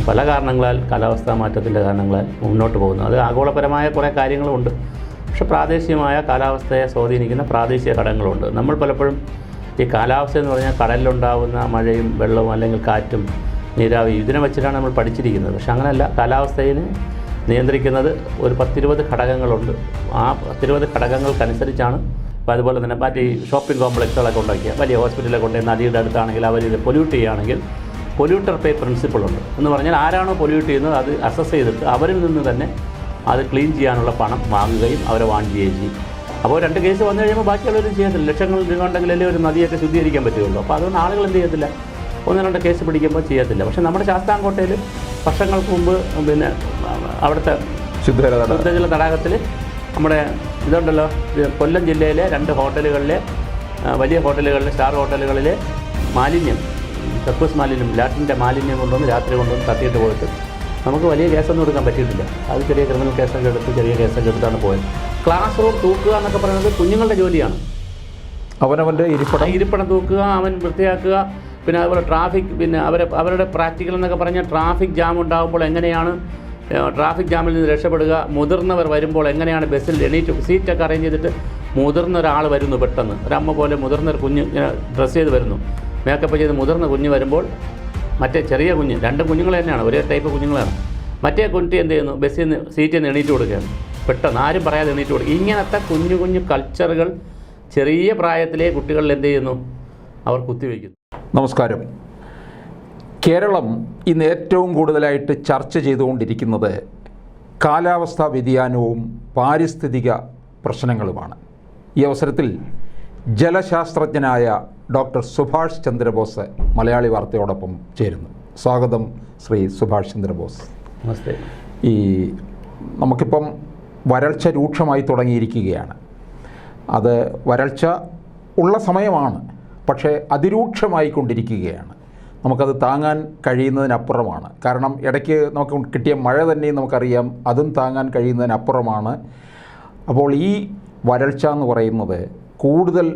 പല കാരണങ്ങളാൽ കാലാവസ്ഥാ മാറ്റത്തിൻ്റെ കാരണങ്ങളാൽ മുന്നോട്ട് പോകുന്നു. അത് ആഗോളപരമായ കുറേ കാര്യങ്ങളുമുണ്ട്. പക്ഷേ പ്രാദേശികമായ കാലാവസ്ഥയെ സ്വാധീനിക്കുന്ന പ്രാദേശിക ഘടകങ്ങളുണ്ട്. നമ്മൾ പലപ്പോഴും ഈ കാലാവസ്ഥ എന്ന് പറഞ്ഞാൽ കടലിലുണ്ടാകുന്ന മഴയും വെള്ളവും അല്ലെങ്കിൽ കാറ്റും നീരാവി ഇതിനെ വെച്ചിട്ടാണ് നമ്മൾ പഠിച്ചിരിക്കുന്നത്. പക്ഷെ അങ്ങനെയല്ല. കാലാവസ്ഥയെ നിയന്ത്രിക്കുന്നത് ഒരു 10-20 ഘടകങ്ങളുണ്ട്. ആ 10-20 ഘടകങ്ങൾക്കനുസരിച്ചാണ്. അപ്പോൾ അതുപോലെ തന്നെ മറ്റേ ഷോപ്പിംഗ് കോംപ്ലക്സുകളൊക്കെ ഉണ്ടാക്കിയ വലിയ ഹോസ്പിറ്റലൊക്കെ ഉണ്ട്, നദിയുടെ അടുത്താണെങ്കിൽ അവർ പൊല്യൂട്ട് ചെയ്യുകയാണെങ്കിൽ പൊല്യൂട്ടർ പേ പ്രിൻസിപ്പിളുണ്ട്. എന്ന് പറഞ്ഞാൽ ആരാണോ പൊല്യൂട്ട് ചെയ്യുന്നത് അത് അസസ് ചെയ്തിട്ട് അവരിൽ നിന്ന് തന്നെ അത് ക്ലീൻ ചെയ്യാനുള്ള പണം വാങ്ങുകയും അവരെ വാങ്ങുകയും ചെയ്യും. അപ്പോൾ 2 കേസ് വന്നു കഴിയുമ്പോൾ ബാക്കിയുള്ളവരും ചെയ്യത്തില്ല. ലക്ഷങ്ങൾ രൂപ ഉണ്ടെങ്കിലല്ലേ ഒരു നദിയൊക്കെ ശുദ്ധീകരിക്കാൻ പറ്റുള്ളൂ. അപ്പോൾ അതുകൊണ്ട് ആളുകൾ എന്ത് ചെയ്യത്തില്ല, 1-2 കേസ് പിടിക്കുമ്പോൾ ചെയ്യത്തില്ല. പക്ഷേ നമ്മുടെ ശാസ്താംകോട്ടയിൽ വർഷങ്ങൾക്ക് മുമ്പ് പിന്നെ അവിടുത്തെ ശുദ്ധജല തടാകത്തിൽ നമ്മുടെ ഇതുണ്ടല്ലോ, കൊല്ലം ജില്ലയിലെ 2 ഹോട്ടലുകളിലെ വലിയ ഹോട്ടലുകളിലെ സ്റ്റാർ ഹോട്ടലുകളിലെ മാലിന്യം, കക്കൂസ് മാലിന്യം, ലാറ്റിൻ്റെ മാലിന്യം കൊണ്ടുവന്ന് രാത്രി കൊണ്ടുവന്ന് തട്ടിയിട്ട് പോയിട്ട് നമുക്ക് വലിയ കേസൊന്നും എടുക്കാൻ പറ്റിയിട്ടില്ല. അത് ചെറിയ ക്രിമിനൽ കേസൊക്കെ എടുത്ത് ചെറിയ കേസൊക്കെ എടുത്താണ് പോയത്. ക്ലാസ് റൂം തൂക്കുക എന്നൊക്കെ പറയുന്നത് കുഞ്ഞുങ്ങളുടെ ജോലിയാണ്. അവനവൻ്റെ ഇരിപ്പിടം തൂക്കുക, അവൻ വൃത്തിയാക്കുക. പിന്നെ അതുപോലെ ട്രാഫിക്, പിന്നെ അവരുടെ പ്രാക്ടിക്കൽ എന്നൊക്കെ പറഞ്ഞാൽ ട്രാഫിക് ജാം ഉണ്ടാകുമ്പോൾ എങ്ങനെയാണ് ട്രാഫിക് ജാമിൽ നിന്ന് രക്ഷപ്പെടുക, മുതിർന്നവർ വരുമ്പോൾ എങ്ങനെയാണ് ബസ്സിൽ എണീറ്റ് സീറ്റൊക്കെ അറേഞ്ച് ചെയ്തിട്ട് മുതിർന്ന ഒരാൾ വരുന്നു, പെട്ടെന്ന് ഒരമ്മ പോലെ മുതിർന്നൊരു കുഞ്ഞ് ഡ്രസ്സ് ചെയ്ത് വരുന്നു, മേക്കപ്പ് ചെയ്ത് മുതിർന്ന കുഞ്ഞ് വരുമ്പോൾ മറ്റേ ചെറിയ കുഞ്ഞ്, 2 കുഞ്ഞുങ്ങൾ തന്നെയാണ്, ഒരേ ടൈപ്പ് കുഞ്ഞുങ്ങളാണ്. മറ്റേ കുട്ടി എന്ത് ചെയ്യുന്നു, ബസ്സിൽ നിന്ന് സീറ്റിൽ നിന്ന് എണീറ്റ് കൊടുക്കുകയാണ്, പെട്ടെന്ന് ആരും പറയാതെ എണീറ്റ് കൊടുക്കുക. ഇങ്ങനത്തെ കുഞ്ഞു കുഞ്ഞു കൾച്ചറുകൾ ചെറിയ പ്രായത്തിലെ കുട്ടികളിൽ എന്ത് ചെയ്യുന്നു, അവർ കുത്തിവയ്ക്കുന്നു. നമസ്കാരം. കേരളം ഇന്ന് ഏറ്റവും കൂടുതലായിട്ട് ചർച്ച ചെയ്തുകൊണ്ടിരിക്കുന്നത് കാലാവസ്ഥാ വ്യതിയാനവും പാരിസ്ഥിതിക പ്രശ്നങ്ങളുമാണ്. ഈ അവസരത്തിൽ ജലശാസ്ത്രജ്ഞനായ ഡോക്ടർ സുഭാഷ് ചന്ദ്രബോസ് മലയാളി വാർത്തയോടൊപ്പം ചേരുന്നു. സ്വാഗതം ശ്രീ സുഭാഷ് ചന്ദ്രബോസ്. നമസ്തേ. നമുക്കിപ്പം വരൾച്ച രൂക്ഷമായി തുടങ്ങിയിരിക്കുകയാണ്. അത് വരൾച്ച ഉള്ള സമയമാണ്, പക്ഷേ അതിരൂക്ഷമായി കൊണ്ടിരിക്കുകയാണ്. നമുക്കത് താങ്ങാൻ കഴിയുന്നതിനപ്പുറമാണ്. കാരണം ഇടയ്ക്ക് നമുക്ക് കിട്ടിയ മഴ തന്നെയും നമുക്കറിയാം, അതും താങ്ങാൻ കഴിയുന്നതിനപ്പുറമാണ്. അപ്പോൾ ഈ വരൾച്ച എന്ന് പറയുന്നത് കൂടുതൽ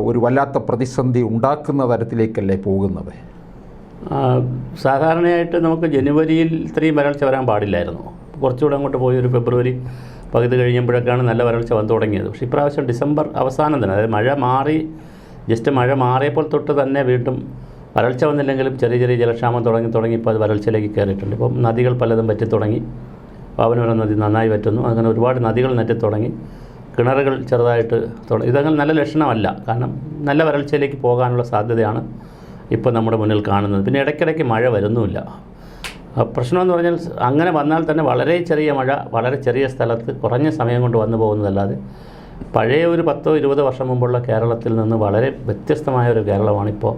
ഒരു വല്ലാത്ത പ്രതിസന്ധി ഉണ്ടാക്കുന്ന തരത്തിലേക്കല്ലേ പോകുന്നത്? സാധാരണയായിട്ട് നമുക്ക് ജനുവരിയിൽ ഇത്രയും വരൾച്ച വരാൻ പാടില്ലായിരുന്നു. കുറച്ചുകൂടെ അങ്ങോട്ട് പോയി ഒരു ഫെബ്രുവരി പകുതി കഴിയുമ്പോഴൊക്കെയാണ് നല്ല വരൾച്ച വന്നു തുടങ്ങിയത്. പക്ഷേ ഇപ്രാവശ്യം ഡിസംബർ അവസാനം തന്നെ, അതായത് മഴ മാറിയപ്പോൾ തൊട്ട് തന്നെ വീണ്ടും വരൾച്ച വന്നില്ലെങ്കിലും ചെറിയ ചെറിയ ജലക്ഷാമം തുടങ്ങി ഇപ്പോൾ അത് വരൾച്ചയിലേക്ക് കയറിയിട്ടുണ്ട്. ഇപ്പം നദികൾ പലതും വറ്റി തുടങ്ങി. പാവനൂർ നദി നന്നായി വറ്റുന്നു. അങ്ങനെ ഒരുപാട് നദികൾ നറ്റി തുടങ്ങി. കിണറുകൾ ചെറുതായിട്ട് ഇതങ്ങനെ നല്ല ലക്ഷണമല്ല. കാരണം നല്ല വരൾച്ചയിലേക്ക് പോകാനുള്ള സാധ്യതയാണ് ഇപ്പോൾ നമ്മുടെ മുന്നിൽ കാണുന്നത്. പിന്നെ ഇടയ്ക്കിടയ്ക്ക് മഴ വരുന്നുമില്ല. പ്രശ്നമെന്ന് പറഞ്ഞാൽ അങ്ങനെ വന്നാൽ തന്നെ വളരെ ചെറിയ മഴ വളരെ ചെറിയ സ്ഥലത്ത് കുറഞ്ഞ സമയം കൊണ്ട് വന്നു പോകുന്നതല്ലാതെ പഴയ ഒരു 10-20 വർഷം മുമ്പുള്ള കേരളത്തിൽ നിന്ന് വളരെ വ്യത്യസ്തമായ ഒരു കേരളമാണിപ്പോൾ.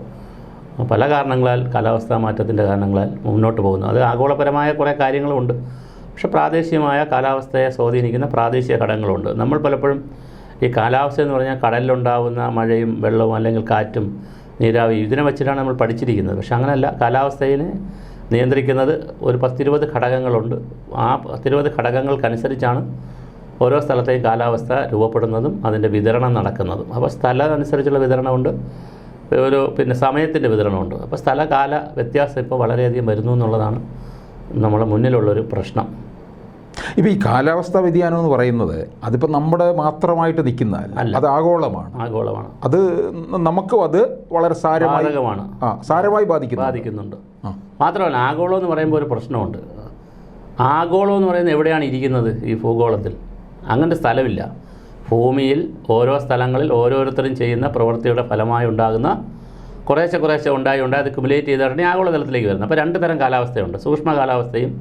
പല കാരണങ്ങളാൽ കാലാവസ്ഥാ മാറ്റത്തിൻ്റെ കാരണങ്ങളാൽ മുന്നോട്ട് പോകുന്നു. അത് ആഗോളപരമായ കുറേ കാര്യങ്ങളുമുണ്ട്. പക്ഷേ പ്രാദേശികമായ കാലാവസ്ഥയെ സ്വാധീനിക്കുന്ന പ്രാദേശിക ഘടകങ്ങളുണ്ട്. നമ്മൾ പലപ്പോഴും ഈ കാലാവസ്ഥ എന്ന് പറഞ്ഞാൽ കടലിലുണ്ടാകുന്ന മഴയും വെള്ളവും അല്ലെങ്കിൽ കാറ്റും നീരാവി ഇതിനെ വെച്ചിട്ടാണ് നമ്മൾ പഠിച്ചിരിക്കുന്നത്. പക്ഷെ അങ്ങനെയല്ല. കാലാവസ്ഥയെ നിയന്ത്രിക്കുന്നത് ഒരു 10-20 ഘടകങ്ങളുണ്ട്. ആ 10-20 ഘടകങ്ങൾക്കനുസരിച്ചാണ് ഓരോ സ്ഥലത്തെയും കാലാവസ്ഥ രൂപപ്പെടുന്നതും അതിൻ്റെ വിതരണം നടക്കുന്നതും. അപ്പോൾ സ്ഥലം അനുസരിച്ചുള്ള വിതരണമുണ്ട്, പിന്നെ സമയത്തിൻ്റെ വിതരണമുണ്ട്. അപ്പോൾ സ്ഥലകാല വ്യത്യാസം ഇപ്പോൾ വളരെയധികം വരുന്നു എന്നുള്ളതാണ് നമ്മുടെ മുന്നിലുള്ളൊരു പ്രശ്നം. ഇപ്പോൾ ഈ കാലാവസ്ഥാ വ്യതിയാനം എന്ന് പറയുന്നത് അതിപ്പോൾ നമ്മുടെ മാത്രമായിട്ട് നിൽക്കുന്നതല്ല, അത് ആഗോളമാണ്. അത് നമുക്കും അത് വളരെ സാരമായി ബാധിക്കുന്നുണ്ട്. മാത്രമല്ല ആഗോളം എന്ന് പറയുമ്പോൾ ഒരു പ്രശ്നമുണ്ട്. ആഗോളം എന്ന് പറയുന്നത് എവിടെയാണ് ഇരിക്കുന്നത്? ഈ ഭൂഗോളത്തിൽ അങ്ങനത്തെ സ്ഥലമില്ല. ഭൂമിയിൽ ഓരോ സ്ഥലങ്ങളിൽ ഓരോരുത്തരും ചെയ്യുന്ന പ്രവൃത്തിയുടെ ഫലമായി ഉണ്ടാകുന്ന കുറേശ്ശെ ഉണ്ടായി അത് ക്യുമുലേറ്റ് ചെയ്തിട്ടാണ് ആഗോളതലത്തിലേക്ക് വരുന്നത്. അപ്പോൾ 2 തരം കാലാവസ്ഥയുണ്ട്, സൂക്ഷ്മ കാലാവസ്ഥയും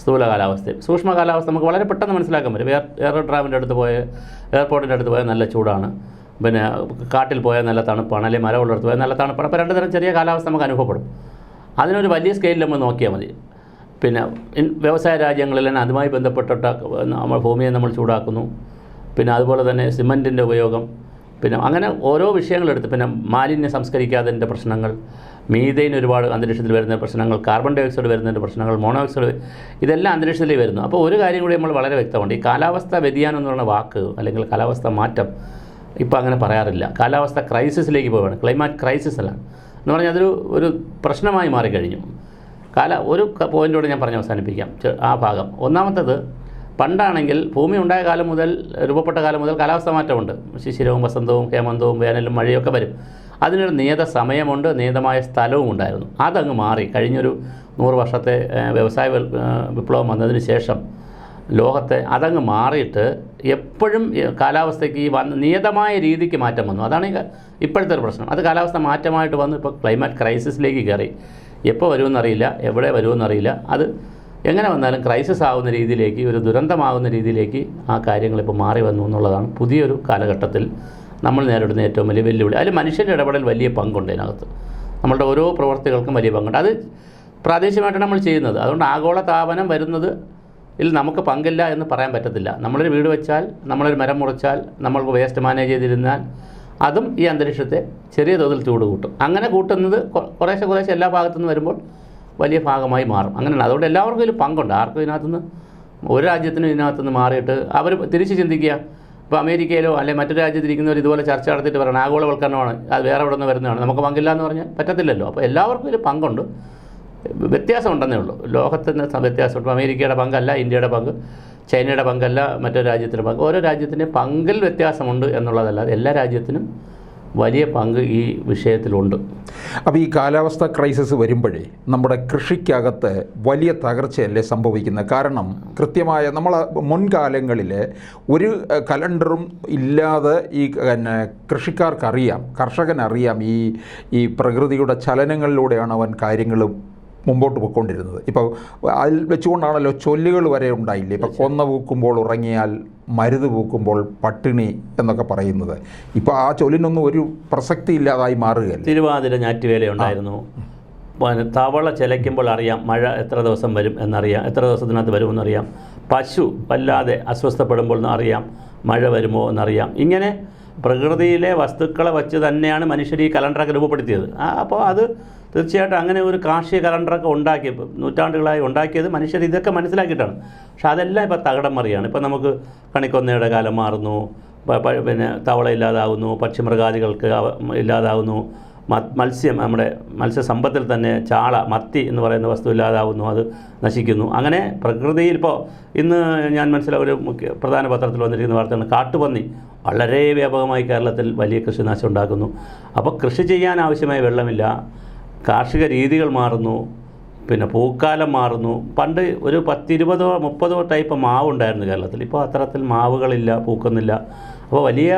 സ്ഥൂല കാലാവസ്ഥയും. സൂക്ഷ്മ കാലാവസ്ഥ നമുക്ക് വളരെ പെട്ടെന്ന് മനസ്സിലാക്കാൻ പറ്റും. എയർപോർട്ടിൻ്റെ അടുത്ത് പോയാൽ നല്ല ചൂടാണ്, പിന്നെ കാട്ടിൽ പോയാൽ നല്ല തണുപ്പാണ്, അല്ലെങ്കിൽ മരമുള്ളിടത്ത് പോയാൽ നല്ല തണുപ്പാണ്. അപ്പോൾ 2 തരം ചെറിയ കാലാവസ്ഥ നമുക്ക് അനുഭവപ്പെടും. അതിനൊരു വലിയ സ്കെയിലിൽ നമ്മൾ നോക്കിയാൽ മതി. പിന്നെ വ്യവസായ രാജ്യങ്ങളിൽ തന്നെ അതുമായി ബന്ധപ്പെട്ടിട്ട് നമ്മൾ ഭൂമിയെ നമ്മൾ ചൂടാക്കുന്നു. പിന്നെ അതുപോലെ തന്നെ സിമൻറ്റിൻ്റെ ഉപയോഗം, പിന്നെ അങ്ങനെ ഓരോ വിഷയങ്ങളെടുത്ത്, പിന്നെ മാലിന്യം സംസ്കരിക്കാത്തതിൻ്റെ പ്രശ്നങ്ങൾ, മീഥെയ്ൻ ഒരുപാട് അന്തരീക്ഷത്തിൽ വരുന്ന പ്രശ്നങ്ങൾ, കാർബൺ ഡൈ ഓക്സൈഡ് വരുന്നതിൻ്റെ പ്രശ്നങ്ങൾ, മോണോക്സൈഡ്, ഇതെല്ലാം അന്തരീക്ഷത്തിൽ വരുന്നു. അപ്പോൾ ഒരു കാര്യം കൂടി നമ്മൾ വളരെ വ്യക്തമുണ്ട്. ഈ കാലാവസ്ഥ വ്യതിയാനം എന്ന് പറയുന്ന വാക്ക് അല്ലെങ്കിൽ കാലാവസ്ഥ മാറ്റം ഇപ്പോൾ അങ്ങനെ പറയാറില്ല. കാലാവസ്ഥ ക്രൈസിസിലേക്ക് പോവുകയാണ്. ക്ലൈമാറ്റ് ക്രൈസിസ് അല്ല എന്ന് പറഞ്ഞാൽ അതൊരു പ്രശ്നമായി മാറിക്കഴിഞ്ഞു. ഒരു പോയിൻ്റോട് ഞാൻ പറഞ്ഞ് അവസാനിപ്പിക്കാം ആ ഭാഗം. ഒന്നാമത്തേത്, പണ്ടാണെങ്കിൽ ഭൂമി ഉണ്ടായ കാലം മുതൽ, രൂപപ്പെട്ട കാലം മുതൽ കാലാവസ്ഥ മാറ്റമുണ്ട്. ശിശിരവും വസന്തവും ഹേമന്തവും വേനലും മഴയൊക്കെ വരും. അതിനൊരു നിയത സമയമുണ്ട്, നിയതമായ സ്ഥലവും ഉണ്ടായിരുന്നു. അതങ്ങ് മാറി. കഴിഞ്ഞൊരു 100 വർഷത്തെ വ്യവസായ വിപ്ലവം വന്നതിന് ശേഷം ലോകത്തെ അതങ്ങ് മാറിയിട്ട് എപ്പോഴും കാലാവസ്ഥയ്ക്ക് നിയതമായ രീതിക്ക് മാറ്റം വന്നു. അതാണ് ഇപ്പോഴത്തെ ഒരു പ്രശ്നം. അത് കാലാവസ്ഥ മാറ്റമായിട്ട് വന്നു. ഇപ്പോൾ ക്ലൈമറ്റ് ക്രൈസിസിലേക്ക് കയറി. എപ്പോൾ വരുമെന്നറിയില്ല, എവിടെ വരുമെന്നറിയില്ല. അത് എങ്ങനെ വന്നാലും ക്രൈസിസ് ആകുന്ന രീതിയിലേക്ക്, ഒരു ദുരന്തമാകുന്ന രീതിയിലേക്ക് ആ കാര്യങ്ങളിപ്പോൾ മാറി വന്നു എന്നുള്ളതാണ് പുതിയൊരു കാലഘട്ടത്തിൽ നമ്മൾ നേരിടുന്ന ഏറ്റവും വലിയ വെല്ലുവിളി. അതിൽ മനുഷ്യൻ്റെ ഇടപെടൽ വലിയ പങ്കുണ്ട്. അതിനകത്ത് നമ്മളുടെ ഓരോ പ്രവർത്തികൾക്കും വലിയ പങ്കുണ്ട്. അത് പ്രാദേശികമായിട്ടാണ് നമ്മൾ ചെയ്യുന്നത്. അതുകൊണ്ട് ആഗോള താപനം വരുന്നത് നമുക്ക് പങ്കില്ല എന്ന് പറയാൻ പറ്റത്തില്ല. നമ്മളൊരു വീട് വെച്ചാൽ, നമ്മളൊരു മരം മുറിച്ചാൽ, നമ്മൾക്ക് വേസ്റ്റ് മാനേജ് ചെയ്തിരുന്നാൽ അതും ഈ അന്തരീക്ഷത്തെ ചെറിയ തോതിൽ ചൂട് കൂട്ടും. അങ്ങനെ കൂട്ടുന്നത് കുറേശ്ശെ എല്ലാ ഭാഗത്തുനിന്ന് വരുമ്പോൾ വലിയ ഭാഗമായി മാറും. അങ്ങനെയാണ്. അതുകൊണ്ട് എല്ലാവർക്കും ഇതിൽ പങ്കുണ്ട്. ആർക്കും ഇതിനകത്തുനിന്ന്, ഒരു രാജ്യത്തിനും ഇതിനകത്തുനിന്ന് മാറിയിട്ട് അവർ തിരിച്ച് ചിന്തിക്കുക. ഇപ്പോൾ അമേരിക്കയിലോ അല്ലെങ്കിൽ മറ്റൊരു രാജ്യത്തിരിക്കുന്നവർ ഇതുപോലെ ചർച്ച നടത്തിയിട്ട് പറയണം ആഗോളവൽക്കരണമാണ്, അത് വേറെ ഇവിടെ നിന്ന് വരുന്നതാണ്, നമുക്ക് പങ്കില്ല എന്ന് പറഞ്ഞാൽ പറ്റത്തില്ലല്ലോ. അപ്പോൾ എല്ലാവർക്കും ഇതിൽ പങ്കുണ്ട്. വ്യത്യാസമുണ്ടെന്നേ ഉള്ളൂ. ലോകത്തിന് വ്യത്യാസമുണ്ട്. അമേരിക്കയുടെ പങ്കല്ല ഇന്ത്യയുടെ പങ്ക്, ചൈനയുടെ പങ്കല്ല മറ്റൊരു രാജ്യത്തിൻ്റെ പങ്ക്. ഓരോ രാജ്യത്തിൻ്റെ പങ്കിൽ വ്യത്യാസമുണ്ട് എന്നുള്ളതല്ലാതെ എല്ലാ രാജ്യത്തിനും വലിയ പങ്ക് ഈ വിഷയത്തിലുണ്ട്. അപ്പോൾ ഈ കാലാവസ്ഥ ക്രൈസിസ് വരുമ്പോഴേ നമ്മുടെ കൃഷിക്കകത്ത് വലിയ തകർച്ചയല്ലേ സംഭവിക്കുന്നത്? കാരണം കൃത്യമായ നമ്മൾ മുൻകാലങ്ങളിൽ ഒരു കലണ്ടറും ഇല്ലാതെ ഈ കൃഷിക്കാർക്കറിയാം, കർഷകനറിയാം ഈ പ്രകൃതിയുടെ ചലനങ്ങളിലൂടെയാണ് അവൻ കാര്യങ്ങളും മുമ്പോട്ട് പോയിക്കൊണ്ടിരുന്നത്. ഇപ്പോൾ അതിൽ വെച്ചുകൊണ്ടാണല്ലോ ചൊല്ലുകൾ വരെ ഉണ്ടായില്ലേ? ഇപ്പോൾ കൊന്ന പൂക്കുമ്പോൾ ഉറങ്ങിയാൽ മരുത് പൂക്കുമ്പോൾ പട്ടിണി എന്നൊക്കെ പറയുന്നത്. ഇപ്പോൾ ആ ചൊല്ലിനൊന്നും ഒരു പ്രസക്തി ഇല്ലാതായി മാറുകയല്ല. തിരുവാതിര ഞാറ്റുവേല ഉണ്ടായിരുന്നു. തവള ചിലയ്ക്കുമ്പോൾ അറിയാം മഴ എത്ര ദിവസം വരും എന്നറിയാം, എത്ര ദിവസത്തിനകത്ത് വരുമെന്നറിയാം. പശു വല്ലാതെ അസ്വസ്ഥപ്പെടുമ്പോൾ അറിയാം മഴ വരുമോ എന്നറിയാം. ഇങ്ങനെ പ്രകൃതിയിലെ വസ്തുക്കളെ വച്ച് തന്നെയാണ് മനുഷ്യർ ഈ കലണ്ടറൊക്കെ രൂപപ്പെടുത്തിയത്. അപ്പോൾ അത് തീർച്ചയായിട്ടും അങ്ങനെ ഒരു കാർഷിക കലണ്ടറൊക്കെ ഉണ്ടാക്കി നൂറ്റാണ്ടുകളായി ഉണ്ടാക്കിയത് മനുഷ്യർ ഇതൊക്കെ മനസ്സിലാക്കിയിട്ടാണ്. പക്ഷെ അതെല്ലാം ഇപ്പോൾ തകിടം മറിയാണ്. ഇപ്പോൾ നമുക്ക് കണിക്കൊന്നയുടെ കാലം മാറുന്നു, പിന്നെ തവള ഇല്ലാതാകുന്നു, പക്ഷിമൃഗാദികൾക്ക് ഇല്ലാതാകുന്നു, മത്സ്യം, നമ്മുടെ മത്സ്യസമ്പത്തിൽ തന്നെ ചാള, മത്തി എന്ന് പറയുന്ന വസ്തു ഇല്ലാതാവുന്നു, അത് നശിക്കുന്നു. അങ്ങനെ പ്രകൃതിയിൽ ഇപ്പോൾ ഇന്ന് ഞാൻ ഒരു പ്രധാന പത്രത്തിൽ വന്നിരിക്കുന്ന വാർത്തയാണ്, കാട്ടുപന്നി വളരെ വ്യാപകമായി കേരളത്തിൽ വലിയ കൃഷിനാശം ഉണ്ടാക്കുന്നു. അപ്പോൾ കൃഷി ചെയ്യാൻ ആവശ്യമായ വെള്ളമില്ല, കാർഷിക രീതികൾ മാറുന്നു, പിന്നെ പൂക്കാലം മാറുന്നു. പണ്ട് ഒരു 10, 20, 30 ടൈപ്പ് മാവ് ഉണ്ടായിരുന്നു കേരളത്തിൽ. ഇപ്പോൾ അത്തരത്തിൽ മാവുകളില്ല, പൂക്കുന്നില്ല. അപ്പോൾ വലിയ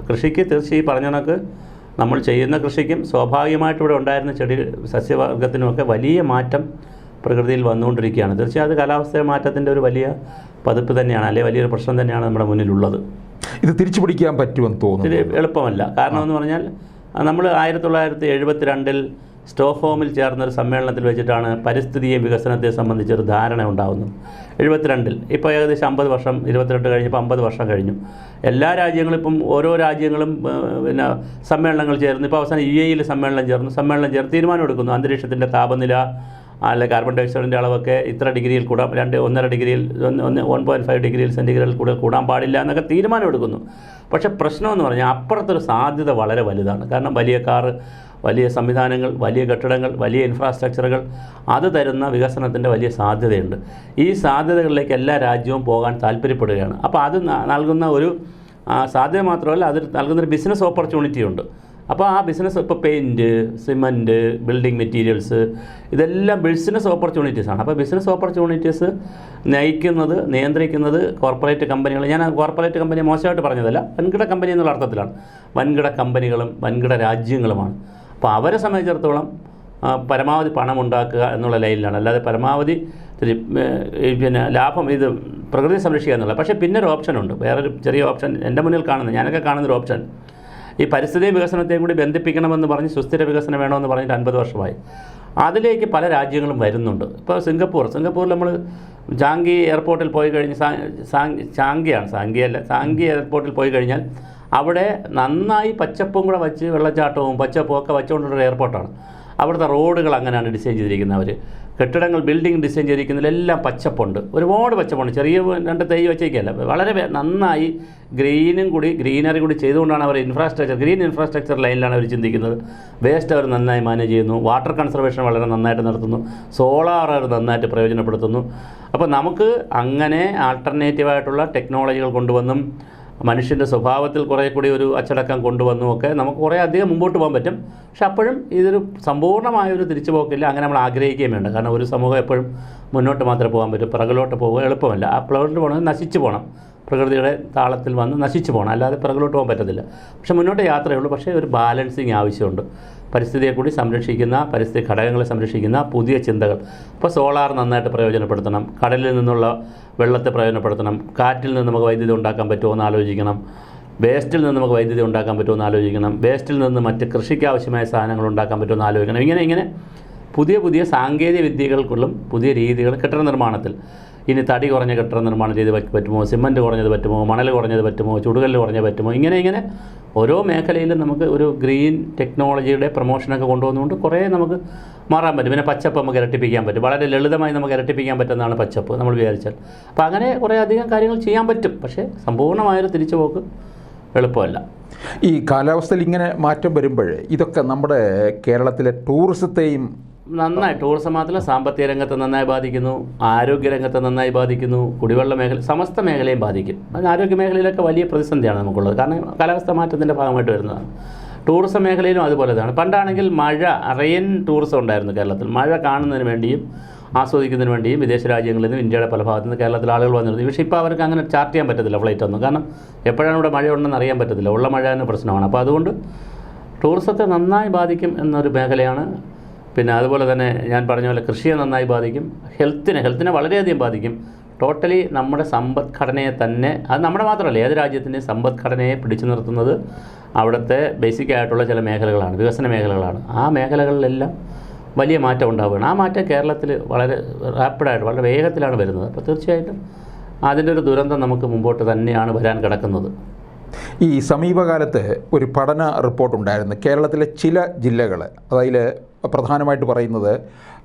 കൃഷിക്ക് തീർച്ചയായും പറഞ്ഞ കണക്ക് നമ്മൾ ചെയ്യുന്ന കൃഷിക്കും സ്വാഭാവികമായിട്ട് ഇവിടെ ഉണ്ടായിരുന്ന ചെടി സസ്യവർഗത്തിനുമൊക്കെ വലിയ മാറ്റം പ്രകൃതിയിൽ വന്നുകൊണ്ടിരിക്കുകയാണ്. തീർച്ചയായും അത് കാലാവസ്ഥ മാറ്റത്തിൻ്റെ ഒരു വലിയ പതിപ്പ് തന്നെയാണ്, അല്ലെങ്കിൽ വലിയൊരു പ്രശ്നം തന്നെയാണ് നമ്മുടെ മുന്നിലുള്ളത്. ഇത് തിരിച്ചു പിടിക്കാൻ പറ്റുമെന്ന് തോന്നുന്നു. ഇത് എളുപ്പമല്ല. കാരണം എന്ന് പറഞ്ഞാൽ നമ്മൾ 1972 സ്റ്റോക്ക്ഹോമിൽ ചേർന്നൊരു സമ്മേളനത്തിൽ വെച്ചിട്ടാണ് പരിസ്ഥിതിയെയും വികസനത്തെ സംബന്ധിച്ചൊരു ധാരണ ഉണ്ടാകുന്നത്. 72 ഇപ്പോൾ ഏകദേശം 50 വർഷം, 22 കഴിഞ്ഞപ്പോൾ 50 വർഷം കഴിഞ്ഞു. എല്ലാ രാജ്യങ്ങളും ഇപ്പം ഓരോ രാജ്യങ്ങളും പിന്നെ സമ്മേളനങ്ങൾ ചേർന്നു. ഇപ്പോൾ അവസാനം UAE സമ്മേളനം ചേർന്ന് തീരുമാനം എടുക്കുന്നു. അന്തരീക്ഷത്തിൻ്റെ താപനില അല്ലെ കാർബൺ ഡൈ ഓക്സൈഡിൻ്റെ അളവൊക്കെ ഇത്ര ഡിഗ്രിയിൽ കൂടാം, 1.5 ഡിഗ്രിയിൽ 1.5 ഡിഗ്രിയിൽ സെൻറ്റിഗ്രേഡിൽ കൂടുതൽ കൂടാൻ പാടില്ല എന്നൊക്കെ തീരുമാനം എടുക്കുന്നു. പക്ഷേ പ്രശ്നമെന്ന് പറഞ്ഞാൽ അപ്പുറത്തൊരു സാധ്യത വളരെ വലുതാണ്. കാരണം വലിയ കാറ്, വലിയ സംവിധാനങ്ങൾ, വലിയ കെട്ടിടങ്ങൾ, വലിയ ഇൻഫ്രാസ്ട്രക്ചറുകൾ, അത് തരുന്ന വികസനത്തിൻ്റെ വലിയ സാധ്യതയുണ്ട്. ഈ സാധ്യതകളിലേക്ക് എല്ലാ രാജ്യവും പോകാൻ താല്പര്യപ്പെടുകയാണ്. അപ്പോൾ അത് നൽകുന്ന ഒരു സാധ്യത മാത്രമല്ല, അത് നൽകുന്നൊരു ബിസിനസ് ഓപ്പർച്യൂണിറ്റി ഉണ്ട്. അപ്പോൾ ആ ബിസിനസ്, ഇപ്പോൾ പെയിൻറ്റ്, സിമൻറ്റ്, ബിൽഡിംഗ് മെറ്റീരിയൽസ്, ഇതെല്ലാം ബിസിനസ് ഓപ്പർച്യൂണിറ്റീസാണ്. അപ്പോൾ ബിസിനസ് ഓപ്പർച്യൂണിറ്റീസ് നിയന്ത്രിക്കുന്നത് കോർപ്പറേറ്റ് കമ്പനികൾ. ഞാൻ കോർപ്പറേറ്റ് കമ്പനിയെ മോശമായിട്ട് പറഞ്ഞതല്ല, വൻകിട കമ്പനി എന്നുള്ള അർത്ഥത്തിലാണ്. വൻകിട കമ്പനികളും വൻകിട രാജ്യങ്ങളുമാണ്. അപ്പോൾ അവരെ സംബന്ധിച്ചിടത്തോളം പരമാവധി പണം ഉണ്ടാക്കുക എന്നുള്ള ലൈനിലാണ്, അല്ലാതെ പരമാവധി പിന്നെ ലാഭം ഇത് പ്രകൃതി സംരക്ഷിക്കുക എന്നുള്ളത്. പക്ഷേ പിന്നൊരു ഓപ്ഷനുണ്ട്, വേറൊരു ചെറിയ ഓപ്ഷൻ എൻ്റെ മുന്നിൽ ഞാനൊക്കെ കാണുന്നൊരു ഓപ്ഷൻ. ഈ പരിസ്ഥിതി വികസനത്തെയും കൂടി ബന്ധിപ്പിക്കണമെന്ന് പറഞ്ഞ് സുസ്ഥിര വികസനം വേണമെന്ന് പറഞ്ഞിട്ട് 50 വർഷമായി. അതിലേക്ക് പല രാജ്യങ്ങളും വരുന്നുണ്ട്. ഇപ്പോൾ സിംഗപ്പൂരിൽ നമ്മൾ ചാങ്കി എയർപോർട്ടിൽ പോയി കഴിഞ്ഞ്, ചാങ്കി എയർപോർട്ടിൽ പോയി കഴിഞ്ഞാൽ അവിടെ നന്നായി പച്ചപ്പും കൂടെ വച്ച് വെള്ളച്ചാട്ടവും പച്ചപ്പും ഒക്കെ വച്ചുകൊണ്ടുള്ളൊരു എയർപോർട്ടാണ്. അവിടുത്തെ റോഡുകൾ അങ്ങനെയാണ് ഡിസൈൻ ചെയ്തിരിക്കുന്നവർ. കെട്ടിടങ്ങൾ ബിൽഡിംഗ് ഡിസൈൻ ചെയ്തിരിക്കുന്നതിലെല്ലാം പച്ചപ്പുണ്ട്, ഒരുപാട് പച്ചപ്പുണ്ട്. ചെറിയ 2 തൈ വെച്ചേക്കല്ല, വളരെ നന്നായി ഗ്രീനറി കൂടി ചെയ്തുകൊണ്ടാണ് അവർ ഗ്രീൻ ഇൻഫ്രാസ്ട്രക്ചർ ലൈനിലാണ് അവർ ചിന്തിക്കുന്നത്. വേസ്റ്റ് അവർ നന്നായി മാനേജ് ചെയ്യുന്നു, വാട്ടർ കൺസർവേഷൻ വളരെ നന്നായിട്ട് നടത്തുന്നു, സോളാർ അവർ നന്നായിട്ട് പ്രയോജനപ്പെടുത്തുന്നു. അപ്പോൾ നമുക്ക് അങ്ങനെ ആൾട്ടർനേറ്റീവായിട്ടുള്ള ടെക്നോളജികൾ കൊണ്ടുവന്നും മനുഷ്യൻ്റെ സ്വഭാവത്തിൽ കുറേ കൂടി ഒരു അച്ചടക്കം കൊണ്ടുവന്നുമൊക്കെ നമുക്ക് കുറേ അധികം മുമ്പോട്ട് പോകാൻ പറ്റും. പക്ഷെ അപ്പോഴും ഇതൊരു സമ്പൂർണ്ണമായൊരു തിരിച്ചുപോക്കില്ല, അങ്ങനെ നമ്മൾ ആഗ്രഹിക്കുകയും വേണ്ട. കാരണം ഒരു സമൂഹം എപ്പോഴും മുന്നോട്ട് മാത്രമേ പോകാൻ പറ്റും, പിറകിലോട്ട് പോകുക എളുപ്പമല്ല. ആ പിറകിലോട്ട് പോകണമെങ്കിൽ നശിച്ചു പോകണം, പ്രകൃതിയുടെ താളത്തിൽ വന്ന് നശിച്ചു പോകണം, അല്ലാതെ പിറകിലോട്ട് പോകാൻ പറ്റത്തില്ല. പക്ഷേ മുന്നോട്ട് യാത്രയുള്ളൂ. പക്ഷേ ഒരു ബാലൻസിങ് ആവശ്യമുണ്ട്. പരിസ്ഥിതിയെ കൂടി സംരക്ഷിക്കുന്ന, പരിസ്ഥിതി ഘടകങ്ങളെ സംരക്ഷിക്കുന്ന പുതിയ ചിന്തകൾ. ഇപ്പോൾ സോളാർ നന്നായിട്ട് പ്രയോജനപ്പെടുത്തണം, കടലിൽ നിന്നുള്ള വെള്ളത്തെ പ്രയോജനപ്പെടുത്തണം, കാറ്റിൽ നിന്ന് നമുക്ക് വൈദ്യുതി ഉണ്ടാക്കാൻ പറ്റുമോ എന്ന് ആലോചിക്കണം, വേസ്റ്റിൽ നിന്ന് നമുക്ക് വൈദ്യുതി ഉണ്ടാക്കാൻ പറ്റുമോ എന്ന് ആലോചിക്കണം, വേസ്റ്റിൽ നിന്ന് മറ്റ് കൃഷിക്ക് ആവശ്യമായ സാധനങ്ങൾ ഉണ്ടാക്കാൻ പറ്റുമോ എന്ന് ആലോചിക്കണം. ഇങ്ങനെ പുതിയ സാങ്കേതിക വിദ്യകൾക്കുള്ള പുതിയ രീതികൾ കെട്ടിട നിർമ്മാണത്തിൽ. ഇനി തടി കുറഞ്ഞ കെട്ടിട നിർമ്മാണം ചെയ്ത് പറ്റുമോ, സിമൻറ്റ് കുറഞ്ഞത് പറ്റുമോ, മണൽ കുറഞ്ഞത് പറ്റുമോ, ചുടുകല്ല് കുറഞ്ഞത് പറ്റുമോ, ഇങ്ങനെ ഓരോ മേഖലയിലും നമുക്ക് ഒരു ഗ്രീൻ ടെക്നോളജിയുടെ പ്രൊമോഷനൊക്കെ കൊണ്ടുവന്നുകൊണ്ട് കുറേ നമുക്ക് മാറാൻ പറ്റും. പിന്നെ പച്ചപ്പ് നമുക്ക് ഇരട്ടിപ്പിക്കാൻ പറ്റും, വളരെ ലളിതമായി നമുക്ക് ഇരട്ടിപ്പിക്കാൻ പറ്റുന്നതാണ് പച്ചപ്പ് നമ്മൾ വിചാരിച്ചാൽ. അപ്പോൾ അങ്ങനെ കുറേ അധികം കാര്യങ്ങൾ ചെയ്യാൻ പറ്റും. പക്ഷേ സമ്പൂർണ്ണമായൊരു തിരിച്ചുപോക്ക് എളുപ്പമല്ല. ഈ കാലാവസ്ഥയിൽ ഇങ്ങനെ മാറ്റം വരുമ്പോൾ ഇതൊക്കെ നമ്മുടെ കേരളത്തിലെ ടൂറിസത്തെയും നന്നായി, ടൂറിസം മാത്രമല്ല സാമ്പത്തിക രംഗത്തെ നന്നായി ബാധിക്കുന്നു, ആരോഗ്യരംഗത്തെ നന്നായി ബാധിക്കുന്നു, കുടിവെള്ള മേഖല സമസ്ത മേഖലയും ബാധിക്കും. അത് ആരോഗ്യ മേഖലയിലൊക്കെ വലിയ പ്രതിസന്ധിയാണ് നമുക്കുള്ളത്, കാരണം കാലാവസ്ഥ മാറ്റത്തിൻ്റെ ഭാഗമായിട്ട് വരുന്നതാണ്. ടൂറിസം മേഖലയിലും അതുപോലെ തന്നെ. പണ്ടാണെങ്കിൽ റെയിൻ ടൂറിസം ഉണ്ടായിരുന്നു കേരളത്തിൽ. മഴ കാണുന്നതിന് വേണ്ടിയും ആസ്വദിക്കുന്നതിന് വേണ്ടിയും വിദേശ രാജ്യങ്ങളിൽ നിന്നും ഇന്ത്യയുടെ പല ഭാഗത്തു നിന്ന് കേരളത്തിൽ ആളുകൾ വന്നിരുന്നു. പക്ഷേ ഇപ്പോൾ അവർക്ക് അങ്ങനെ ചാർട്ട് ചെയ്യാൻ പറ്റത്തില്ല ഫ്ലൈറ്റ് ഒന്നും, കാരണം എപ്പോഴാണ് ഇവിടെ മഴയുണ്ടെന്ന് അറിയാൻ പറ്റത്തില്ല, ഉള്ള മഴ തന്നെ പ്രശ്നമാണ്. അപ്പോൾ അതുകൊണ്ട് ടൂറിസത്തെ നന്നായി ബാധിക്കും എന്നൊരു മേഖലയാണ്. പിന്നെ അതുപോലെ തന്നെ ഞാൻ പറഞ്ഞ പോലെ കൃഷിയെ നന്നായി ബാധിക്കും, ഹെൽത്തിനെ വളരെയധികം ബാധിക്കും. ടോട്ടലി നമ്മുടെ സമ്പദ്ഘടനയെ തന്നെ, അത് നമ്മുടെ മാത്രമല്ല ഏത് രാജ്യത്തിൻ്റെ സമ്പദ്ഘടനയെ പിടിച്ചു നിർത്തുന്നത് അവിടുത്തെ ബേസിക് ആയിട്ടുള്ള ചില മേഖലകളാണ്, വികസന മേഖലകളാണ്. ആ മേഖലകളിലെല്ലാം വലിയ മാറ്റം ഉണ്ടാവുകയാണ്. ആ മാറ്റം കേരളത്തിൽ വളരെ റാപ്പിഡായിട്ട് വളരെ വേഗത്തിലാണ് വരുന്നത്. അപ്പോൾ തീർച്ചയായിട്ടും അതിൻ്റെ ഒരു ദുരന്തം നമുക്ക് മുമ്പോട്ട് തന്നെയാണ് വരാൻ കിടക്കുന്നത്. ഈ സമീപകാലത്ത് ഒരു പഠന റിപ്പോർട്ടുണ്ടായിരുന്നു. കേരളത്തിലെ ചില ജില്ലകൾ, അതിൽ പ്രധാനമായിട്ട് പറയുന്നത്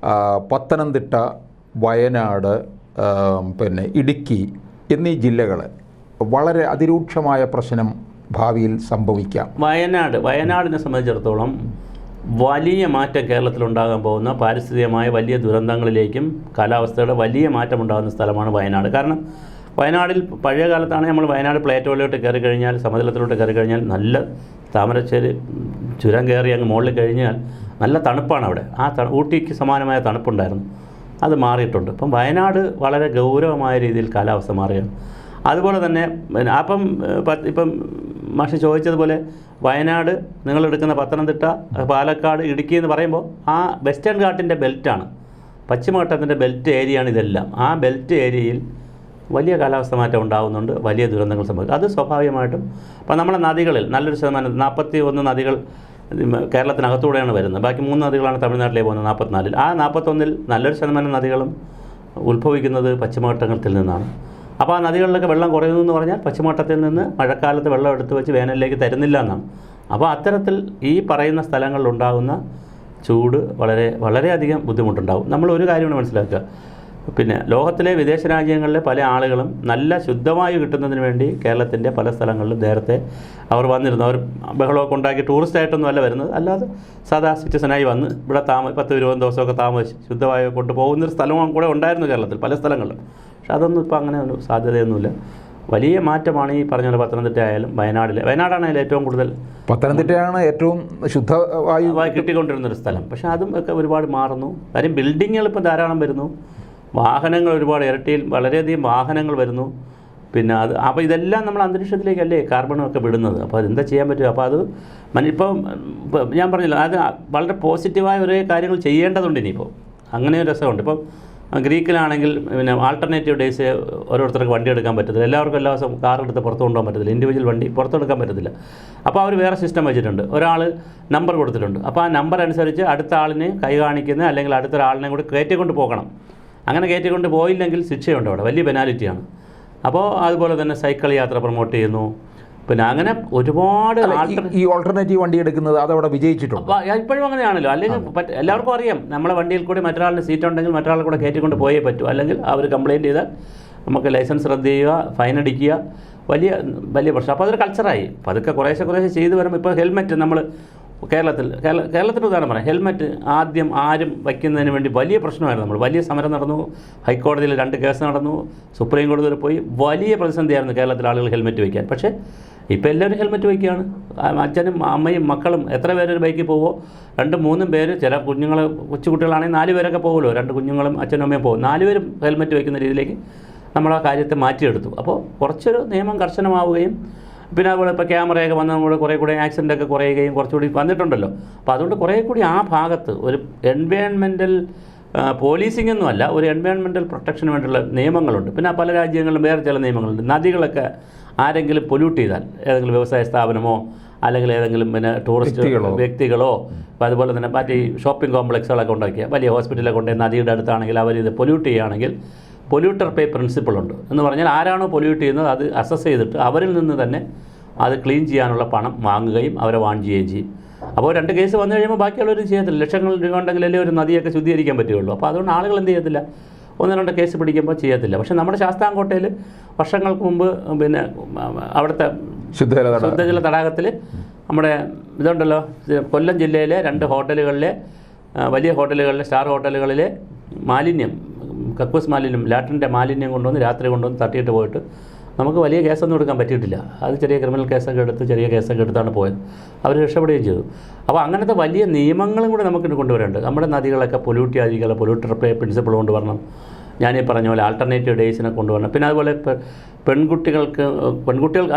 പത്തനംതിട്ട, വയനാട്, പിന്നെ ഇടുക്കി എന്നീ ജില്ലകൾ വളരെ അതിരൂക്ഷമായ പ്രശ്നം ഭാവിയിൽ സംഭവിക്കാം. വയനാടിനെ സംബന്ധിച്ചിടത്തോളം വലിയ മാറ്റം കേരളത്തിലുണ്ടാകാൻ പോകുന്ന പാരിസ്ഥിതികമായ വലിയ ദുരന്തങ്ങളിലേക്കും കാലാവസ്ഥയുടെ വലിയ മാറ്റം ഉണ്ടാകുന്ന സ്ഥലമാണ് വയനാട്. കാരണം വയനാടിൽ പഴയ കാലത്താണ് നമ്മൾ വയനാട് പ്ലേറ്റോയിലോട്ട് കയറി കഴിഞ്ഞാൽ, സമതലത്തിലോട്ട് കയറി കഴിഞ്ഞാൽ നല്ല താമരശ്ശേരി ചുരം കയറി അങ്ങ് മുകളിൽ കഴിഞ്ഞാൽ നല്ല തണുപ്പാണ് അവിടെ. ഊട്ടിക്ക് സമാനമായ തണുപ്പുണ്ടായിരുന്നു, അത് മാറിയിട്ടുണ്ട്. ഇപ്പം വയനാട് വളരെ ഗൗരവമായ രീതിയിൽ കാലാവസ്ഥ മാറുകയാണ്. അതുപോലെ തന്നെ ഇപ്പം മാഷ് ചോദിച്ചതുപോലെ വയനാട് നിങ്ങളെടുക്കുന്ന പത്തനംതിട്ട, പാലക്കാട്, ഇടുക്കി എന്ന് പറയുമ്പോൾ ആ വെസ്റ്റേൺ ഘാട്ടിൻ്റെ ബെൽറ്റാണ്, പശ്ചിമഘട്ടത്തിൻ്റെ ബെൽറ്റ് ഏരിയയാണ് ഇതെല്ലാം. ആ ബെൽറ്റ് ഏരിയയിൽ വലിയ കാലാവസ്ഥ മാറ്റം ഉണ്ടാകുന്നുണ്ട്, വലിയ ദുരന്തങ്ങൾ സംഭവിക്കും. അത് സ്വാഭാവികമായിട്ടും അപ്പോൾ നമ്മുടെ നദികളിൽ നല്ലൊരു ശതമാനം 41 നദികൾ കേരളത്തിനകത്തൂടെയാണ് വരുന്നത്. ബാക്കി 3 നദികളാണ് തമിഴ്നാട്ടിലേക്ക് പോകുന്നത് 44-ൽ. ആ 41-ൽ നല്ലൊരു ശതമാനം നദികളും ഉത്ഭവിക്കുന്നത് പശ്ചിമഘട്ടത്തിൽ നിന്നാണ്. അപ്പോൾ ആ നദികളിലൊക്കെ വെള്ളം കുറയുന്നു എന്ന് പറഞ്ഞാൽ പശ്ചിമഘട്ടത്തിൽ നിന്ന് മഴക്കാലത്ത് വെള്ളം എടുത്ത് വെച്ച് വേനലിലേക്ക് തരുന്നില്ല എന്നാണ്. അപ്പോൾ അത്തരത്തിൽ ഈ പറയുന്ന സ്ഥലങ്ങളിലുണ്ടാകുന്ന ചൂട് വളരെയധികം ബുദ്ധിമുട്ടുണ്ടാകും. നമ്മൾ ഒരു കാര്യമാണ് മനസ്സിലാക്കുക, പിന്നെ ലോകത്തിലെ വിദേശ രാജ്യങ്ങളിലെ പല ആളുകളും നല്ല ശുദ്ധവായു കിട്ടുന്നതിന് വേണ്ടി കേരളത്തിൻ്റെ പല സ്ഥലങ്ങളിലും നേരത്തെ അവർ വന്നിരുന്നു. അവർ ബഹളമൊക്കെ ഉണ്ടാക്കി ടൂറിസ്റ്റായിട്ടൊന്നും അല്ല വരുന്നത്, അല്ലാതെ സാധാ സിറ്റിസനായി വന്ന് ഇവിടെ 10-20 ദിവസമൊക്കെ താമസിച്ച് ശുദ്ധവായു കൊണ്ടുപോകുന്നൊരു സ്ഥലവും കൂടെ ഉണ്ടായിരുന്നു കേരളത്തിൽ പല സ്ഥലങ്ങളിലും. പക്ഷെ അതൊന്നും ഇപ്പോൾ അങ്ങനെ ഒരു സാധ്യതയൊന്നുമില്ല. വലിയ മാറ്റമാണ് ഈ പറഞ്ഞ പത്തനംതിട്ട ആയാലും വയനാടാണ് അതിൽ ഏറ്റവും കൂടുതൽ, പത്തനംതിട്ടയാണ് ഏറ്റവും ശുദ്ധവായു കിട്ടിക്കൊണ്ടിരുന്നൊരു സ്ഥലം. പക്ഷേ അതും ഒക്കെ ഒരുപാട് മാറുന്നു. കാര്യം ബിൽഡിങ്ങുകൾ ഇപ്പോൾ ധാരാളം വരുന്നു, വാഹനങ്ങൾ ഒരുപാട് ഇരട്ടിയിൽ വളരെയധികം വാഹനങ്ങൾ വരുന്നു. പിന്നെ അപ്പോൾ ഇതെല്ലാം നമ്മൾ അന്തരീക്ഷത്തിലേക്കല്ലേ കാർബണൊക്കെ വിടുന്നത്. അപ്പോൾ അതെന്താ ചെയ്യാൻ പറ്റും? അപ്പോൾ അത് ഇപ്പം ഞാൻ പറഞ്ഞില്ല, അത് വളരെ പോസിറ്റീവായ ഒരേ കാര്യങ്ങൾ ചെയ്യേണ്ടതുണ്ട്. ഇനിയിപ്പോൾ അങ്ങനെ ഒരു രസമുണ്ട്. ഇപ്പം ഗ്രീക്കിലാണെങ്കിൽ പിന്നെ ആൾട്ടർനേറ്റീവ് ഡേയ്സ് ഓരോരുത്തർക്ക് വണ്ടി എടുക്കാൻ പറ്റത്തില്ല, എല്ലാവർക്കും എല്ലാ ദിവസവും കാർ എടുത്ത് പുറത്ത് കൊണ്ടുപോകാൻ പറ്റത്തില്ല, ഇൻഡിവിജ്വൽ വണ്ടി പുറത്തെടുക്കാൻ പറ്റത്തില്ല. അപ്പോൾ അവർ വേറെ സിസ്റ്റം വെച്ചിട്ടുണ്ട്, ഒരാൾ നമ്പർ കൊടുത്തിട്ടുണ്ട്. അപ്പോൾ ആ നമ്പർ അനുസരിച്ച് അടുത്ത ആളിനെ കൈ കാണിക്കുന്ന അല്ലെങ്കിൽ അടുത്തൊരാളിനെ കൂടി കയറ്റിക്കൊണ്ട് പോകണം. അങ്ങനെ കയറ്റിക്കൊണ്ട് പോയില്ലെങ്കിൽ ശിക്ഷയുണ്ട്, അവിടെ വലിയ പെനാലിറ്റിയാണ്. അപ്പോൾ അതുപോലെ തന്നെ സൈക്കിൾ യാത്ര പ്രൊമോട്ട് ചെയ്യുന്നു, പിന്നെ അങ്ങനെ ഒരുപാട് ഈ ഓൾട്ടർനേറ്റീവ് വണ്ടി എടുക്കുന്നത് അതവിടെ വിജയിച്ചിട്ടുണ്ട്. ഇപ്പോഴും അങ്ങനെയാണല്ലോ. അല്ലെങ്കിൽ എല്ലാവർക്കും അറിയാം, നമ്മളെ വണ്ടിയിൽ കൂടി മറ്റൊരാളിന് സീറ്റ് ഉണ്ടെങ്കിൽ മറ്റൊരാളെ കൂടെ കയറ്റിക്കൊണ്ട് പോയേ പറ്റൂ. അല്ലെങ്കിൽ അവർ കംപ്ലയിൻറ്റ് ചെയ്താൽ നമുക്ക് ലൈസൻസ് റദ്ദ് ചെയ്യുക, ഫൈൻ അടിക്കുക, വലിയ പ്രശ്നം. അപ്പോൾ അതൊരു കൾച്ചറായി. പതുക്കെ കുറേശ്ശെ ചെയ്ത് വരുമ്പോൾ ഇപ്പോൾ ഹെൽമെറ്റ് നമ്മൾ കേരളത്തിൻ്റെ ഉദാഹരണം പറയാം. ഹെൽമെറ്റ് ആദ്യം ആരും വയ്ക്കുന്നതിന് വേണ്ടി വലിയ പ്രശ്നമായിരുന്നു. നമ്മൾ വലിയ സമരം നടന്നു, ഹൈക്കോടതിയിൽ 2 കേസ് നടന്നു, സുപ്രീം കോടതി വരെ പോയി. വലിയ പ്രതിസന്ധിയായിരുന്നു കേരളത്തിലെ ആളുകൾ ഹെൽമെറ്റ് വയ്ക്കാൻ. പക്ഷേ ഇപ്പോൾ എല്ലാവരും ഹെൽമെറ്റ് വയ്ക്കുകയാണ്. അച്ഛനും അമ്മയും മക്കളും എത്ര പേരൊരു ബൈക്കിൽ പോവോ, 2-3 പേര്, ചില കൊച്ചുകുട്ടികളാണെങ്കിൽ 4 പേരൊക്കെ പോകുമല്ലോ, 2 കുഞ്ഞുങ്ങളും അച്ഛനും അമ്മയും പോകും. 4 പേരും ഹെൽമെറ്റ് വയ്ക്കുന്ന രീതിയിലേക്ക് നമ്മൾ ആ കാര്യത്തെ മാറ്റിയെടുത്തു. അപ്പോൾ കുറച്ചൊരു നിയമം കർശനമാവുകയും പിന്നെ അതുപോലെ ഇപ്പോൾ ക്യാമറയൊക്കെ വന്ന് നമ്മൾ കുറേ കൂടി ആക്സിഡൻ്റൊക്കെ കുറയുകയും കുറച്ചുകൂടി വന്നിട്ടുണ്ടല്ലോ. അപ്പോൾ അതുകൊണ്ട് കുറേ കൂടി ആ ഭാഗത്ത് ഒരു എൻവയോൺമെൻറ്റൽ പോലീസിംഗ് ഒന്നുമല്ല, ഒരു എൻവയോൺമെൻറ്റൽ പ്രൊട്ടക്ഷന് വേണ്ടിയുള്ള നിയമങ്ങളുണ്ട്. പിന്നെ പല രാജ്യങ്ങളിലും വേറെ ചില നിയമങ്ങളുണ്ട്. നദികളൊക്കെ ആരെങ്കിലും പൊല്യൂട്ട് ചെയ്താൽ, ഏതെങ്കിലും വ്യവസായ സ്ഥാപനമോ അല്ലെങ്കിൽ ഏതെങ്കിലും പിന്നെ ടൂറിസ്റ്റ് വ്യക്തികളോ, അപ്പോൾ അതുപോലെ തന്നെ മറ്റേ ഷോപ്പിംഗ് കോംപ്ലക്സുകളൊക്കെ ഉണ്ടാക്കിയ വലിയ ഹോസ്പിറ്റലൊക്കെ കൊണ്ട് നദിയുടെ അടുത്താണെങ്കിൽ അവരിത് പൊല്യൂട്ട് ചെയ്യുകയാണെങ്കിൽ പൊല്യൂട്ടർ പേ പ്രിൻസിപ്പിളുണ്ട്. എന്ന് പറഞ്ഞാൽ ആരാണോ പൊല്യൂട്ട് ചെയ്യുന്നത് അത് അസസ് ചെയ്തിട്ട് അവരിൽ നിന്ന് തന്നെ അത് ക്ലീൻ ചെയ്യാനുള്ള പണം വാങ്ങുകയും അവരെ വാൺ ചെയ്യുകയും ചെയ്യും. അപ്പോൾ 2 കേസ് വന്നു കഴിയുമ്പോൾ ബാക്കിയുള്ളവരും ചെയ്യത്തില്ല. ലക്ഷങ്ങൾ രൂപ ഉണ്ടെങ്കിലല്ലേ ഒരു നദിയൊക്കെ ശുദ്ധീകരിക്കാൻ പറ്റുകയുള്ളൂ. അപ്പോൾ അതുകൊണ്ട് ആളുകൾ എന്ത് ചെയ്യത്തില്ല, 1-2 കേസ് പിടിക്കുമ്പോൾ ചെയ്യത്തില്ല. പക്ഷേ നമ്മുടെ ശാസ്താംകോട്ടയിൽ വർഷങ്ങൾക്ക് മുമ്പ് പിന്നെ അവിടുത്തെ ശുദ്ധജല തടാകത്തിൽ നമ്മുടെ ഇതുണ്ടല്ലോ, കൊല്ലം ജില്ലയിലെ 2 ഹോട്ടലുകളിലെ വലിയ ഹോട്ടലുകളിലെ സ്റ്റാർ ഹോട്ടലുകളിലെ മാലിന്യം, കക്കൂസ് മാലിന്യം, ലാട്രിൻ്റെ മാലിന്യം കൊണ്ടുവന്ന് രാത്രി കൊണ്ടുവന്ന് തട്ടിയിട്ട് പോയിട്ട് നമുക്ക് വലിയ കേസൊന്നും എടുക്കാൻ പറ്റിയിട്ടില്ല. അത് ചെറിയ ക്രിമിനൽ കേസൊക്കെ എടുത്താണ് പോയത്. അവർ രക്ഷപ്പെടുകയും ചെയ്തു. അപ്പോൾ അങ്ങനത്തെ വലിയ നിയമങ്ങളും കൂടി നമുക്ക് കൊണ്ടുവരേണ്ടത്. നമ്മുടെ നദികളൊക്കെ പൊല്യൂട്ട് ചെയ്യാതിരിക്കുക, പൊല്യൂട്ടർ പേ പ്രിൻസിപ്പിൾ കൊണ്ടുവരണം. ഞാനീ പറഞ്ഞ പോലെ ആൾട്ടർനേറ്റീവ് ഡേയ്സിനെ കൊണ്ടുവരണം. പിന്നെ അതുപോലെ പെൺകുട്ടികൾക്ക്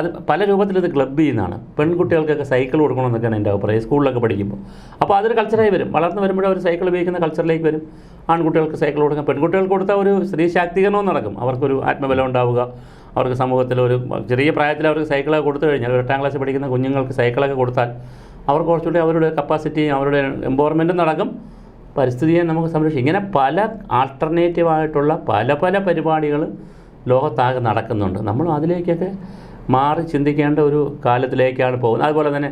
അത് പല രൂപത്തിൽ ഇത് ക്ലബ് ചെയ്യുന്നതാണ്. പെൺകുട്ടികൾക്കൊക്കെ സൈക്കിൾ കൊടുക്കണമെന്നൊക്കെയാണ് എൻ്റെ അഭിപ്രായം, സ്കൂളിലൊക്കെ പഠിക്കുമ്പോൾ. അപ്പോൾ അതൊരു കൾച്ചറായി വരും. വളർന്നു വരുമ്പോഴേ ഒരു സൈക്കിൾ ഉപയോഗിക്കുന്ന കൾച്ചറിലേക്ക് വരും. ആൺകുട്ടികൾക്ക് സൈക്കിൾ കൊടുക്കാം, പെൺകുട്ടികൾക്ക് കൊടുത്താൽ ഒരു സ്ത്രീ ശാക്തീകരണവും നടക്കും. അവർക്കൊരു ആത്മബലം ഉണ്ടാവുക, അവർക്ക് സമൂഹത്തിൽ ഒരു ചെറിയ പ്രായത്തിൽ അവർക്ക് സൈക്കിളൊക്കെ കൊടുത്തു കഴിഞ്ഞാൽ, 8ാം ക്ലാസ്സിൽ പഠിക്കുന്ന കുഞ്ഞുങ്ങൾക്ക് സൈക്കിളൊക്കെ കൊടുത്താൽ അവർക്ക് കുറച്ചുകൂടി അവരുടെ കപ്പാസിറ്റിയും അവരുടെ എംപവർമെൻറ്റും നടക്കും, പരിസ്ഥിതിയെ നമുക്ക് സംരക്ഷിക്കും. ഇങ്ങനെ പല ആൾട്ടർനേറ്റീവായിട്ടുള്ള പല പരിപാടികൾ ലോകത്താകെ നടക്കുന്നുണ്ട്. നമ്മൾ അതിലേക്കൊക്കെ മാറി ചിന്തിക്കേണ്ട ഒരു കാലത്തിലേക്കാണ് പോകുന്നത്. അതുപോലെ തന്നെ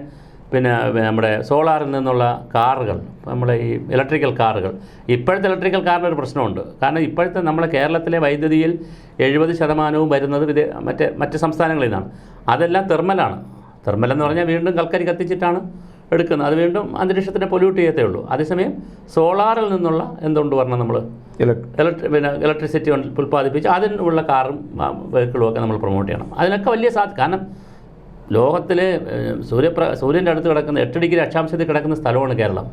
പിന്നെ നമ്മുടെ സോളാറിൽ നിന്നുള്ള കാറുകൾ, നമ്മുടെ ഈ ഇലക്ട്രിക്കൽ കാറുകൾ, ഇപ്പോഴത്തെ ഇലക്ട്രിക്കൽ കാറിന് ഒരു പ്രശ്നമുണ്ട്. കാരണം ഇപ്പോഴത്തെ നമ്മുടെ കേരളത്തിലെ വൈദ്യുതിയിൽ 70% വരുന്നത് മറ്റ് സംസ്ഥാനങ്ങളിൽ നിന്നാണ്. അതെല്ലാം തെർമലാണ്. തെർമലെന്ന് പറഞ്ഞാൽ വീണ്ടും കൽക്കരി കത്തിച്ചിട്ടാണ് എടുക്കുന്നത്. അത് വീണ്ടും അന്തരീക്ഷത്തിനെ പൊല്യൂട്ട് ചെയ്യത്തേ ഉള്ളൂ. അതേസമയം സോളാറിൽ നിന്നുള്ള എന്തുകൊണ്ട് പറഞ്ഞാൽ നമ്മൾ ഇലക്ട്രിസിറ്റി ഉൽപ്പാദിപ്പിച്ച് അതിനുള്ള കാറും വെഹിക്കിളും ഒക്കെ നമ്മൾ പ്രൊമോട്ട് ചെയ്യണം. അതിനൊക്കെ വലിയ കാരണം ലോകത്തിൽ സൂര്യൻ്റെ അടുത്ത് കിടക്കുന്ന 8 ഡിഗ്രി അക്ഷാംശത്തിൽ കിടക്കുന്ന സ്ഥലമാണ് കേരളം,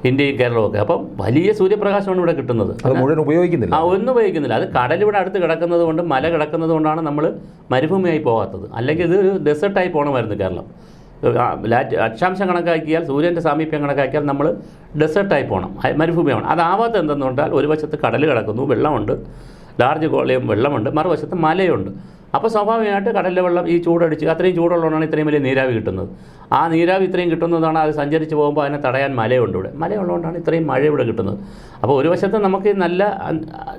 ഇന്ത്യയും കേരളമൊക്കെ. അപ്പം വലിയ സൂര്യപ്രകാശമാണ് ഇവിടെ കിട്ടുന്നത്. മുഴുവൻ ഉപയോഗിക്കുന്നില്ല, ഒന്നും ഉപയോഗിക്കുന്നില്ല. അത് കടലിവിടെ അടുത്ത് കിടക്കുന്നത് കൊണ്ട്, മല കിടക്കുന്നത് കൊണ്ടാണ് നമ്മൾ മരുഭൂമിയായി പോകാത്തത്. അല്ലെങ്കിൽ ഇത് ഒരു ഡെസേർട്ടായി പോകണമായിരുന്നു കേരളം. അക്ഷാംശം കണക്കാക്കിയാൽ, സൂര്യൻ്റെ സാമീപ്യം കണക്കാക്കിയാൽ നമ്മൾ ഡെസേർട്ടായി പോകണം, മരുഭൂമിയാണ്. അതാവാത്ത എന്തെന്ന് പറഞ്ഞാൽ ഒരു വശത്ത് കടൽ കിടക്കുന്നു, വെള്ളമുണ്ട്, ലാർജ് വോളിയം വെള്ളമുണ്ട്, മറുവശത്ത് മലയുണ്ട്. അപ്പോൾ സ്വാഭാവികമായിട്ട് കടലിലെ വെള്ളം ഈ ചൂടടിച്ച് അത്രയും ചൂടുള്ളതുകൊണ്ടാണ് ഇത്രയും വലിയ നീരാവി കിട്ടുന്നത്. ആ നീരാവി ഇത്രയും കിട്ടുന്നതാണ് അത് സഞ്ചരിച്ച് പോകുമ്പോൾ അതിനെ തടയാൻ മലയുണ്ട് ഇവിടെ. മലയുള്ളതുകൊണ്ടാണ് ഇത്രയും മഴ ഇവിടെ കിട്ടുന്നത്. അപ്പോൾ ഒരു വശത്ത് നമുക്ക് നല്ല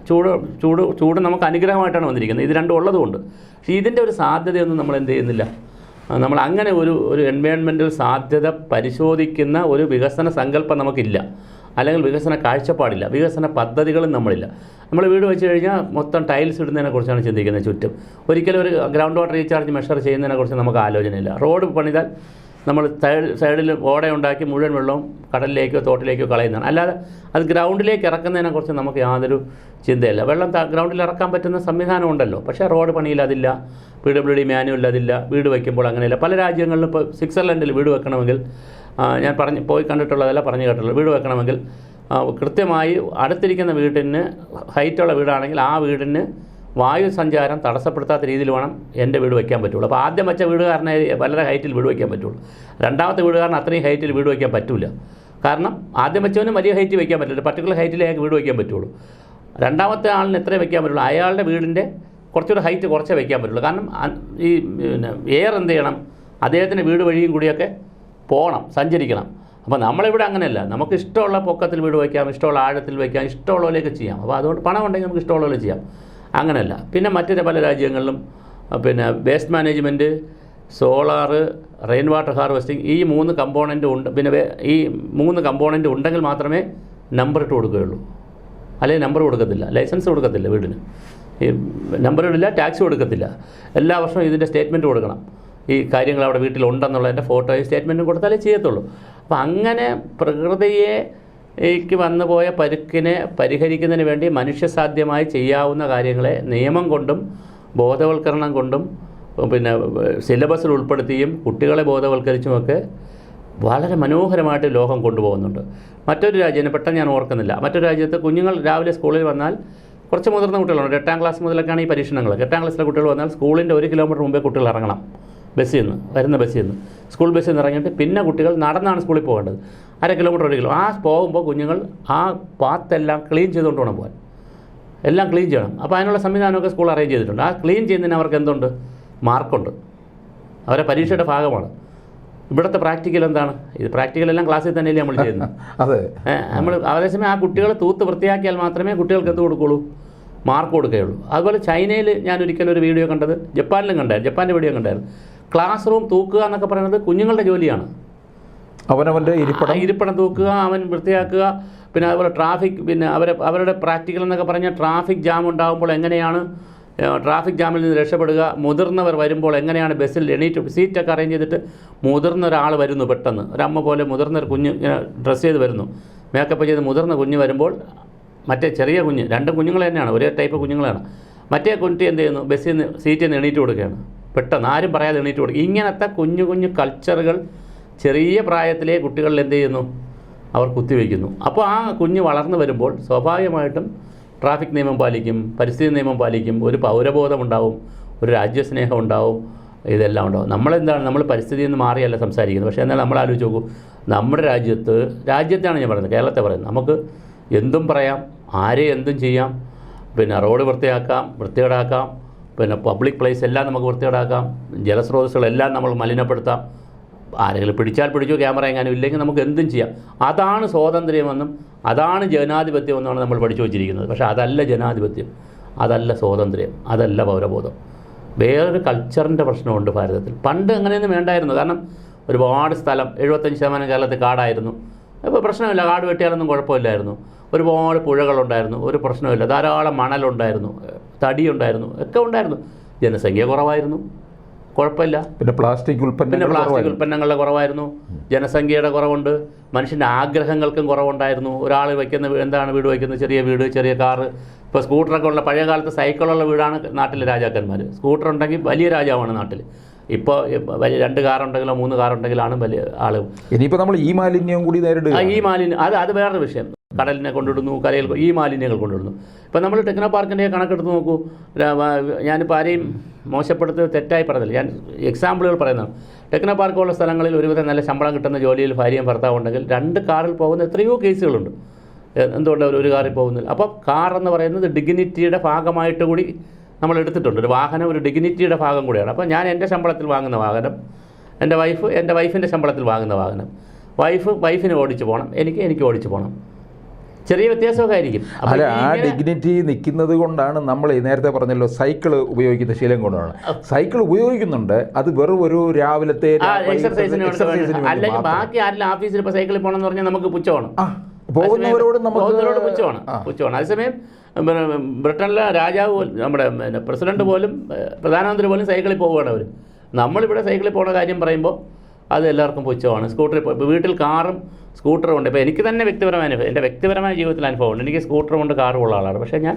ചൂട് നമുക്ക് അനുഗ്രഹമായിട്ടാണ് വന്നിരിക്കുന്നത്. ഇത് രണ്ടും ഉള്ളതുകൊണ്ട്. പക്ഷേ ഇതിൻ്റെ ഒരു സാധ്യതയൊന്നും നമ്മൾ എന്ത് ചെയ്യുന്നില്ല. നമ്മൾ അങ്ങനെ ഒരു എൻവയോൺമെൻറ്റൽ സാധ്യത പരിശോധിക്കുന്ന ഒരു വികസന സങ്കല്പം നമുക്കില്ല, അല്ലെങ്കിൽ വികസന കാഴ്ചപ്പാടില്ല, വികസന പദ്ധതികളും നമ്മളില്ല. നമ്മൾ വീട് വെച്ച് കഴിഞ്ഞാൽ മൊത്തം ടൈൽസ് ഇടുന്നതിനെക്കുറിച്ചാണ് ചിന്തിക്കുന്നത് ചുറ്റും. ഒരിക്കലും ഒരു ഗ്രൗണ്ട് വാട്ടർ റീചാർജ് മെഷർ ചെയ്യുന്നതിനെക്കുറിച്ച് നമുക്ക് ആലോചനയില്ല. റോഡ് പണിതാൽ നമ്മൾ സൈഡിൽ ഓടയുണ്ടാക്കി മുഴുവൻ വെള്ളവും കടലിലേക്കോ തോട്ടിലേക്കോ കളയുന്നതാണ്. അല്ലാതെ അത് ഗ്രൗണ്ടിലേക്ക് ഇറക്കുന്നതിനെക്കുറിച്ച് നമുക്ക് യാതൊരു ചിന്തയില്ല. വെള്ളം ഗ്രൗണ്ടിൽ ഇറക്കാൻ പറ്റുന്ന സംവിധാനം ഉണ്ടല്ലോ, പക്ഷേ റോഡ് പണിയിൽ അതില്ല, PWD മാനുവൽ അതില്ല, വീട് വയ്ക്കുമ്പോൾ അങ്ങനെയില്ല. പല രാജ്യങ്ങളിലും ഇപ്പോൾ സ്വിറ്റ്സർലൻഡിൽ വീട് വെക്കണമെങ്കിൽ, ഞാൻ പോയി കണ്ടിട്ടുള്ളതല്ല, പറഞ്ഞു കേട്ടുള്ളത്, വീട് വെക്കണമെങ്കിൽ കൃത്യമായി അടുത്തിരിക്കുന്ന വീട്ടിന് ഹൈറ്റുള്ള വീടാണെങ്കിൽ ആ വീടിന് വായു സഞ്ചാരം തടസ്സപ്പെടുത്താത്ത രീതിയിൽ വേണം എൻ്റെ വീട് വയ്ക്കാൻ പറ്റുള്ളൂ. അപ്പോൾ ആദ്യം വെച്ച വീടുകാരനെ വളരെ ഹൈറ്റിൽ വീട് വയ്ക്കാൻ പറ്റുള്ളൂ. രണ്ടാമത്തെ വീടുകാരന് അത്രയും ഹൈറ്റിൽ വീട് വയ്ക്കാൻ പറ്റില്ല. കാരണം ആദ്യം വെച്ചവന് വലിയ ഹൈറ്റ് വയ്ക്കാൻ പറ്റില്ല, പർട്ടിക്കുലർ ഹൈറ്റിൽ അയാൾക്ക് വീട് വയ്ക്കാൻ പറ്റുള്ളൂ. രണ്ടാമത്തെ ആളിന് എത്രയും വയ്ക്കാൻ പറ്റുള്ളൂ, അയാളുടെ വീടിൻ്റെ കുറച്ചുകൂടെ ഹൈറ്റ് കുറച്ചേ വയ്ക്കാൻ പറ്റുള്ളൂ. കാരണം ഈ എയർ എന്ത് ചെയ്യണം, അദ്ദേഹത്തിൻ്റെ വീട് വഴിയും കൂടിയൊക്കെ പോകണം, സഞ്ചരിക്കണം. അപ്പോൾ നമ്മളിവിടെ അങ്ങനെയല്ല, നമുക്ക് ഇഷ്ടമുള്ള പൊക്കത്തിൽ വീട് വയ്ക്കാം, ഇഷ്ടമുള്ള ആഴത്തിൽ വയ്ക്കാം, ഇഷ്ടമുള്ളതിലേക്ക് ചെയ്യാം. അപ്പോൾ അതുകൊണ്ട് പണം ഉണ്ടെങ്കിൽ നമുക്ക് ഇഷ്ടമുള്ളതിൽ ചെയ്യാം. അങ്ങനെയല്ല. പിന്നെ മറ്റു പല രാജ്യങ്ങളിലും പിന്നെ waste management solar, rain water harvesting, ഈ 3 കമ്പോണൻറ്റ് ഉണ്ട്. പിന്നെ ഈ 3 കമ്പോണൻറ്റ് ഉണ്ടെങ്കിൽ മാത്രമേ നമ്പർ ഇട്ട് കൊടുക്കുകയുള്ളൂ. അല്ലെങ്കിൽ നമ്പർ കൊടുക്കത്തില്ല, ലൈസൻസ് കൊടുക്കത്തില്ല വീടിന്. ഈ നമ്പർ ഇടില്ല, ടാക്സ് കൊടുക്കത്തില്ല. എല്ലാ വർഷവും ഇതിൻ്റെ സ്റ്റേറ്റ്മെൻറ്റ് കൊടുക്കണം. ഈ കാര്യങ്ങൾ അവിടെ വീട്ടിലുണ്ടെന്നുള്ളതിൻ്റെ ഫോട്ടോയും സ്റ്റേറ്റ്മെൻറ്റും കൊടുത്താലേ ചെയ്യത്തുള്ളൂ. അപ്പോൾ അങ്ങനെ പ്രകൃതിയേക്ക് വന്നു പോയ പരുക്കിനെ പരിഹരിക്കുന്നതിന് വേണ്ടി മനുഷ്യസാധ്യമായി ചെയ്യാവുന്ന കാര്യങ്ങളെ നിയമം കൊണ്ടും ബോധവൽക്കരണം കൊണ്ടും പിന്നെ സിലബസിൽ ഉൾപ്പെടുത്തിയും കുട്ടികളെ ബോധവൽക്കരിച്ചുമൊക്കെ വളരെ മനോഹരമായിട്ട് ലോകം കൊണ്ടുപോകുന്നുണ്ട്. മറ്റൊരു രാജ്യം പെട്ടെന്ന് ഞാൻ ഓർക്കുന്നില്ല, മറ്റൊരു രാജ്യത്ത് കുഞ്ഞുങ്ങൾ രാവിലെ സ്കൂളിൽ വന്നാൽ, കുറച്ച് മുതിർന്ന കുട്ടികളുണ്ട്, 8ാം ക്ലാസ് മുതലൊക്കെയാണ് ഈ പരീക്ഷണങ്ങൾ. 8ാം ക്ലാസ്സിലെ കുട്ടികൾ വന്നാൽ സ്കൂളിൻ്റെ 1 കിലോമീറ്റർ മുമ്പേ കുട്ടികൾ ഇറങ്ങണം. ബസ്സിൽ നിന്ന് വരുന്ന ബസ്സിൽ നിന്ന്, സ്കൂൾ ബസ്സിൽ നിന്ന് ഇറങ്ങിയിട്ട് പിന്നെ കുട്ടികൾ നടന്നാണ് സ്കൂളിൽ പോകേണ്ടത്. 1/2 കിലോമീറ്റർ 1 കിലോ. ആ പോകുമ്പോൾ കുഞ്ഞുങ്ങൾ ആ പാത്തെല്ലാം ക്ലീൻ ചെയ്തുകൊണ്ട് വേണം പോകാൻ. എല്ലാം ക്ലീൻ ചെയ്യണം. അപ്പോൾ അതിനുള്ള സംവിധാനമൊക്കെ സ്കൂൾ അറേഞ്ച് ചെയ്തിട്ടുണ്ട്. ആ ക്ലീൻ ചെയ്യുന്നതിന് അവർക്ക് എന്തുണ്ട്? മാർക്കുണ്ട്. അവരെ പരീക്ഷയുടെ ഭാഗമാണ്. ഇവിടുത്തെ പ്രാക്ടിക്കൽ എന്താണ്? ഇത് പ്രാക്ടിക്കലെല്ലാം ക്ലാസ്സിൽ തന്നെയല്ലേ നമ്മൾ ചെയ്യുന്നത്. അതെ, നമ്മൾ അതേസമയം ആ കുട്ടികൾ തൂത്ത് വൃത്തിയാക്കിയാൽ മാത്രമേ കുട്ടികൾക്ക് എന്ത് കൊടുക്കുകയുള്ളൂ? മാർക്ക് കൊടുക്കുകയുള്ളൂ. അതുപോലെ ചൈനയിൽ ഞാൻ ഒരിക്കലും ഒരു വീഡിയോ കണ്ടത്, ജപ്പാനിലും കണ്ടായിരുന്നു, ജപ്പാൻ്റെ വീഡിയോ കണ്ടായിരുന്നു. ക്ലാസ് റൂം തൂക്കുക എന്നൊക്കെ പറയുന്നത് കുഞ്ഞുങ്ങളുടെ ജോലിയാണ്. അവനവൻ്റെ ഇരിപ്പിടം തൂക്കുക, അവൻ വൃത്തിയാക്കുക. പിന്നെ അതുപോലെ ട്രാഫിക്, പിന്നെ അവരുടെ പ്രാക്ടിക്കൽ എന്നൊക്കെ പറഞ്ഞാൽ ട്രാഫിക് ജാം ഉണ്ടാകുമ്പോൾ എങ്ങനെയാണ് ട്രാഫിക് ജാമിൽ നിന്ന് രക്ഷപ്പെടുക, മുതിർന്നവർ വരുമ്പോൾ എങ്ങനെയാണ് ബസ്സിൽ എണീറ്റ് സീറ്റൊക്കെ അറേഞ്ച് ചെയ്തിട്ട് മുതിർന്ന ഒരാൾ വരുന്നു, പെട്ടെന്ന് ഒരമ്മ പോലെ മുതിർന്നൊരു കുഞ്ഞ് ഇങ്ങനെ ഡ്രസ്സ് ചെയ്ത് വരുന്നു, മേക്കപ്പ് ചെയ്ത് മുതിർന്ന കുഞ്ഞ് വരുമ്പോൾ മറ്റേ ചെറിയ കുഞ്ഞ്, 2 കുഞ്ഞുങ്ങൾ തന്നെയാണ്, ഒരേ ടൈപ്പ് കുഞ്ഞുങ്ങളാണ്. മറ്റേ കുട്ടി എന്ത് ചെയ്യുന്നു? ബസ്സിൽ നിന്ന് സീറ്റിൽ നിന്ന് എണീറ്റ് കൊടുക്കുകയാണ്, പെട്ടെന്ന് ആരും പറയാതെ എണീറ്റ് കൊടുക്കുക. ഇങ്ങനത്തെ കുഞ്ഞു കുഞ്ഞു കൾച്ചറുകൾ ചെറിയ പ്രായത്തിലെ കുട്ടികളിൽ എന്ത് ചെയ്യുന്നു? അവർ കുത്തിവയ്ക്കുന്നു. അപ്പോൾ ആ കുഞ്ഞ് വളർന്നു വരുമ്പോൾ സ്വാഭാവികമായിട്ടും ട്രാഫിക് നിയമം പാലിക്കും, പരിസ്ഥിതി നിയമം പാലിക്കും, ഒരു പൗരബോധം ഉണ്ടാവും, ഒരു രാജ്യസ്നേഹം ഉണ്ടാവും, ഇതെല്ലാം ഉണ്ടാവും. നമ്മളെന്താണ്? നമ്മൾ പരിസ്ഥിതിയിൽ നിന്ന് മാറിയല്ല സംസാരിക്കുന്നത്. പക്ഷേ എന്നാൽ നമ്മൾ ആലോചിച്ച് നോക്കൂ, നമ്മുടെ രാജ്യത്താണ് ഞാൻ പറയുന്നത്, കേരളത്തെ പറയുന്നത്, നമുക്ക് എന്തും പറയാം, ആരെയും എന്തും ചെയ്യാം. പിന്നെ റോഡ് വൃത്തികേടാക്കാം, പിന്നെ പബ്ലിക് പ്ലേസ് എല്ലാം നമുക്ക് വൃത്തികേടാക്കാം, ജലസ്രോതസ്സുകളെല്ലാം നമ്മൾ മലിനപ്പെടുത്താം. ആരെങ്കിലും പിടിച്ചാൽ പിടിച്ചു, ക്യാമറ എങ്ങാനും ഇല്ലെങ്കിൽ നമുക്ക് എന്തും ചെയ്യാം. അതാണ് സ്വാതന്ത്ര്യമെന്നും അതാണ് ജനാധിപത്യമെന്നാണ് നമ്മൾ പഠിച്ചു വച്ചിരിക്കുന്നത്. പക്ഷേ അതല്ല ജനാധിപത്യം, അതല്ല സ്വാതന്ത്ര്യം, അതല്ല പൗരബോധം. വേറൊരു കൾച്ചറിൻ്റെ പ്രശ്നമുണ്ട് ഭാരതത്തിൽ. പണ്ട് അങ്ങനെയൊന്നും വേണ്ടായിരുന്നു. കാരണം ഒരുപാട് സ്ഥലം, 75% കേരളത്തിൽ കാടായിരുന്നു. ഇപ്പോൾ പ്രശ്നമില്ല, കാട് വെട്ടിയാലൊന്നും കുഴപ്പമില്ലായിരുന്നു. ഒരുപാട് പുഴകളുണ്ടായിരുന്നു, ഒരു പ്രശ്നമില്ല. ധാരാളം മണലുണ്ടായിരുന്നു, തടിയുണ്ടായിരുന്നു, ഒക്കെ ഉണ്ടായിരുന്നു. ജനസംഖ്യ കുറവായിരുന്നു, കുഴപ്പമില്ല. പിന്നെ പ്ലാസ്റ്റിക് ഉൽപ്പന്നങ്ങളുടെ കുറവായിരുന്നു, ജനസംഖ്യയുടെ കുറവുണ്ട്, മനുഷ്യൻ്റെ ആഗ്രഹങ്ങൾക്കും കുറവുണ്ടായിരുന്നു. ഒരാൾ വയ്ക്കുന്ന എന്താണ് വീട് വയ്ക്കുന്നത്? ചെറിയ വീട്, ചെറിയ കാറ്. ഇപ്പോൾ സ്കൂട്ടറൊക്കെ ഉള്ള, പഴയ കാലത്ത് സൈക്കിളുള്ള വീടാണ് നാട്ടിലെ രാജാക്കന്മാർ. സ്കൂട്ടർ ഉണ്ടെങ്കിൽ വലിയ രാജാവാണ് നാട്ടിൽ. ഇപ്പോൾ വലിയ 2 കാറുണ്ടെങ്കിലോ 3 കാറുണ്ടെങ്കിലാണ് വലിയ ആൾ. ഇനിയിപ്പോൾ നമ്മൾ ഈ മാലിന്യം കൂടി നേരിടുക. ഈ മാലിന്യം അത് വേറൊരു വിഷയം. കടലിനെ കൊണ്ടിടുന്നു, കരയിൽ ഈ മാലിന്യങ്ങൾ കൊണ്ടിടുന്നു. ഇപ്പോൾ നമ്മൾ ടെക്നോ പാർക്കിൻ്റെ കണക്കെടുത്ത് നോക്കൂ. ഞാനിപ്പോൾ ആരെയും മോശപ്പെടുത്തി തെറ്റായി പറഞ്ഞില്ല, ഞാൻ എക്സാമ്പിളുകൾ പറയുന്നതാണ്. ടെക്നോ പാർക്കുള്ള സ്ഥലങ്ങളിൽ ഒരുവിധം നല്ല ശമ്പളം കിട്ടുന്ന ജോലിയിൽ ഭാര്യയും ഭർത്താവും ഉണ്ടെങ്കിൽ 2 കാറിൽ പോകുന്ന എത്രയോ കേസുകളുണ്ട്. എന്തുകൊണ്ട് ഒരു കാറിൽ പോകുന്നില്ല? അപ്പോൾ കാർ എന്ന് പറയുന്നത് ഡിഗ്നിറ്റിയുടെ ഭാഗമായിട്ട് കൂടി നമ്മൾ എടുത്തിട്ടുണ്ട്. ഒരു വാഹനം ഒരു ഡിഗ്നിറ്റിയുടെ ഭാഗം കൂടിയാണ്. അപ്പോൾ ഞാൻ എൻ്റെ ശമ്പളത്തിൽ വാങ്ങുന്ന വാഹനം, എൻ്റെ വൈഫിൻ്റെ ശമ്പളത്തിൽ വാങ്ങുന്ന വാഹനം, വൈഫിന് ഓടിച്ച് പോകണം, എനിക്ക് ഓടിച്ച് പോകണം. ചെറിയ വ്യത്യാസമൊക്കെ ആയിരിക്കും. അല്ല, ആ ഡിഗ്നിറ്റി നിൽക്കുന്നത് കൊണ്ടാണ് നമ്മൾ നേരത്തെ പറഞ്ഞല്ലോ സൈക്കിൾ ഉപയോഗിക്കുന്ന ശീലം കൊണ്ടാണ്. സൈക്കിൾ ഉപയോഗിക്കുന്നുണ്ട്, അത് വെറും ഒരു രാവിലത്തെ എക്സർസൈസിന്. അല്ലെങ്കിൽ ബാക്കി ആരെങ്കിലും ഓഫീസിൽ ഇപ്പോൾ സൈക്കിളിൽ പോകണമെന്ന് പറഞ്ഞാൽ നമുക്ക് പുച്ഛമാണ്, പോകുന്നവരോട് പുച്ഛമാണ്. അതേസമയം ബ്രിട്ടനിലെ രാജാവ് പോലും, നമ്മുടെ പ്രസിഡന്റ് പോലും, പ്രധാനമന്ത്രി പോലും സൈക്കിളിൽ പോവുകയാണ് അവർ. നമ്മളിവിടെ സൈക്കിളിൽ പോകുന്ന കാര്യം പറയുമ്പോൾ അത് എല്ലാവർക്കും പുച്ഛമാണ്. സ്കൂട്ടറിൽ ഇപ്പോൾ വീട്ടിൽ കാറും സ്കൂട്ടറും ഉണ്ട്. ഇപ്പോൾ എനിക്ക് തന്നെ എൻ്റെ വ്യക്തിപരമായ ജീവിതത്തിൽ അനുഭവമുണ്ട്. എനിക്ക് സ്കൂട്ടറും ഉണ്ട്, കാറും ഉള്ള ആളാണ്. പക്ഷേ ഞാൻ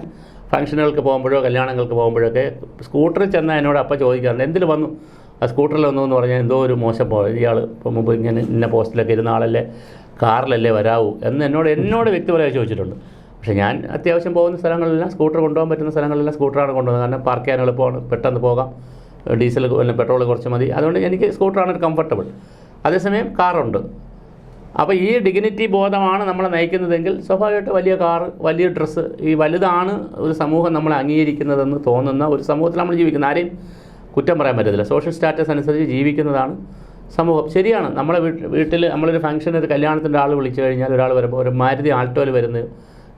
ഫംഗ്ഷനുകൾക്ക് പോകുമ്പോഴോ കല്യാണങ്ങൾക്ക് പോകുമ്പോഴൊക്കെ സ്കൂട്ടറിൽ ചെന്നാൽ എന്നോട് അപ്പം ചോദിക്കാറുണ്ട്, എന്തിൽ വന്നു? ആ സ്കൂട്ടറിൽ വന്നു എന്ന് പറഞ്ഞാൽ എന്തോ ഒരു മോശം ഇയാൾ ഇപ്പോൾ മുമ്പ് ഇങ്ങനെ ഇന്ന പോസ്റ്റിലൊക്കെ ഇരുന്ന ആളല്ലേ, കാറിലല്ലേ വരാവൂ എന്ന് എന്നോട് വ്യക്തിപരമായി ചോദിച്ചിട്ടുണ്ട്. പക്ഷേ ഞാൻ അത്യാവശ്യം പോകുന്ന സ്ഥലങ്ങളെല്ലാം, സ്കൂട്ടർ കൊണ്ടുപോകാൻ പറ്റുന്ന സ്ഥലങ്ങളെല്ലാം സ്കൂട്ടറാണ് കൊണ്ടുപോകുന്നത്. കാരണം പാർക്ക് ചെയ്യാൻ എളുപ്പമാണ്, പെട്ടെന്ന് പോകാം, ഡീസൽ പെട്രോൾ കുറച്ച് മതി. അതുകൊണ്ട് എനിക്ക് സ്കൂട്ടറാണ് ഒരു കംഫർട്ടബിൾ. അതേസമയം കാറുണ്ട്. അപ്പോൾ ഈ ഡിഗ്നിറ്റി ബോധമാണ് നമ്മളെ നയിക്കുന്നതെങ്കിൽ സ്വാഭാവികമായിട്ട് വലിയ കാറ്, വലിയ ഡ്രസ്സ്, ഈ വലുതാണ് ഒരു സമൂഹം നമ്മളെ അംഗീകരിക്കുന്നതെന്ന് തോന്നുന്ന ഒരു സമൂഹത്തിൽ നമ്മൾ ജീവിക്കുന്നത്. ആരെയും കുറ്റം പറയാൻ പറ്റത്തില്ല. സോഷ്യൽ സ്റ്റാറ്റസ് അനുസരിച്ച് ജീവിക്കുന്നതാണ് സമൂഹം. ശരിയാണ്, നമ്മളെ വീട്ടിൽ നമ്മളൊരു ഫംഗ്ഷൻ, ഒരു കല്യാണത്തിൻ്റെ ആൾ വിളിച്ചു കഴിഞ്ഞാൽ, ഒരാൾ വരുമ്പോൾ ഒരു മാരുതി ആൾട്ടോയിൽ വരുന്നത്,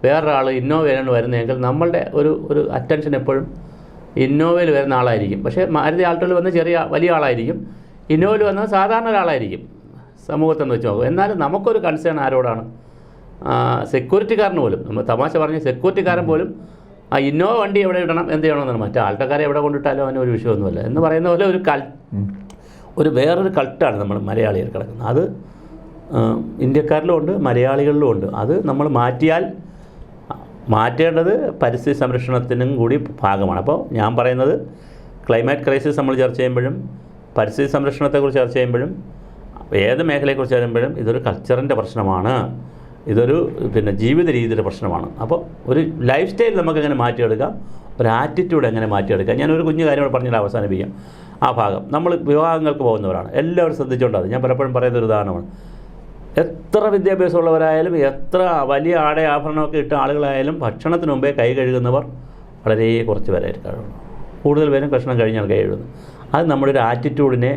വേറൊരാൾ ഇന്നോവയിലാണ് വരുന്നതെങ്കിൽ നമ്മളുടെ ഒരു അറ്റൻഷൻ എപ്പോഴും ഇന്നോവയിൽ വരുന്ന ആളായിരിക്കും. പക്ഷേ മാരുതി ആൾട്ടോയിൽ വന്ന് വലിയ ആളായിരിക്കും. ഇന്നോവയിൽ വന്നത് സാധാരണ ഒരാളായിരിക്കും സമൂഹത്തെന്ന് വെച്ച് നോക്കും. എന്നാലും നമുക്കൊരു കൺസേൺ ആരോടാണ്? സെക്യൂരിറ്റിക്കാരന് പോലും, നമ്മൾ തമാശ പറഞ്ഞ സെക്യൂരിറ്റിക്കാരൻ പോലും ആ ഇന്നോവ വണ്ടി എവിടെ ഇടണം, എന്ത് ചെയ്യണമെന്നാണ്. മറ്റേ ആൾക്കാരെ എവിടെ കൊണ്ടിട്ടാലും അവന് ഒരു വിഷയമൊന്നുമില്ല എന്ന് പറയുന്ന പോലെ ഒരു വേറൊരു കൾട്ടാണ് നമ്മൾ മലയാളികൾ കിടക്കുന്നത്. അത് ഇന്ത്യക്കാരിലും ഉണ്ട്, മലയാളികളിലും ഉണ്ട്. അത് നമ്മൾ മാറ്റേണ്ടത് പരിസ്ഥിതി സംരക്ഷണത്തിനും കൂടി ഭാഗമാണ്. അപ്പോൾ ഞാൻ പറയുന്നത് ക്ലൈമാറ്റ് ക്രൈസിസ് നമ്മൾ ചർച്ച ചെയ്യുമ്പോഴും പരിസ്ഥിതി സംരക്ഷണത്തെക്കുറിച്ച് ചർച്ച ചെയ്യുമ്പോഴും ഏത് മേഖലയെക്കുറിച്ച് പറയുമ്പോഴും ഇതൊരു കൾച്ചറിൻ്റെ പ്രശ്നമാണ്, ഇതൊരു ജീവിത രീതിയുടെ പ്രശ്നമാണ്. അപ്പോൾ ഒരു ലൈഫ് സ്റ്റൈൽ നമുക്കെങ്ങനെ മാറ്റിയെടുക്കാം, ഒരു ആറ്റിറ്റ്യൂഡ് എങ്ങനെ മാറ്റിയെടുക്കാം. ഞാനൊരു കുഞ്ഞു കാര്യം കൂടെ പറഞ്ഞിട്ട് അവസാനിപ്പിക്കാം. ആ ഭാഗം നമ്മൾ വിവാഹങ്ങൾക്ക് പോകുന്നവരാണ്, എല്ലാവരും ശ്രദ്ധിച്ചുകൊണ്ടത്. ഞാൻ പലപ്പോഴും പറയുന്നൊരു ഉദാഹരണമാണ്. എത്ര വിദ്യാഭ്യാസമുള്ളവരായാലും എത്ര വലിയ ആഭരണമൊക്കെ ഇട്ട ആളുകളായാലും ഭക്ഷണത്തിന് മുമ്പേ കൈ കഴുകുന്നവർ വളരെ കുറച്ച് പേരായിരിക്കും. കൂടുതൽ പേരും ഭക്ഷണം കഴിഞ്ഞാൽ കൈ കഴുകുന്നത്. അത് നമ്മുടെ ഒരു ആറ്റിറ്റ്യൂഡിനെ,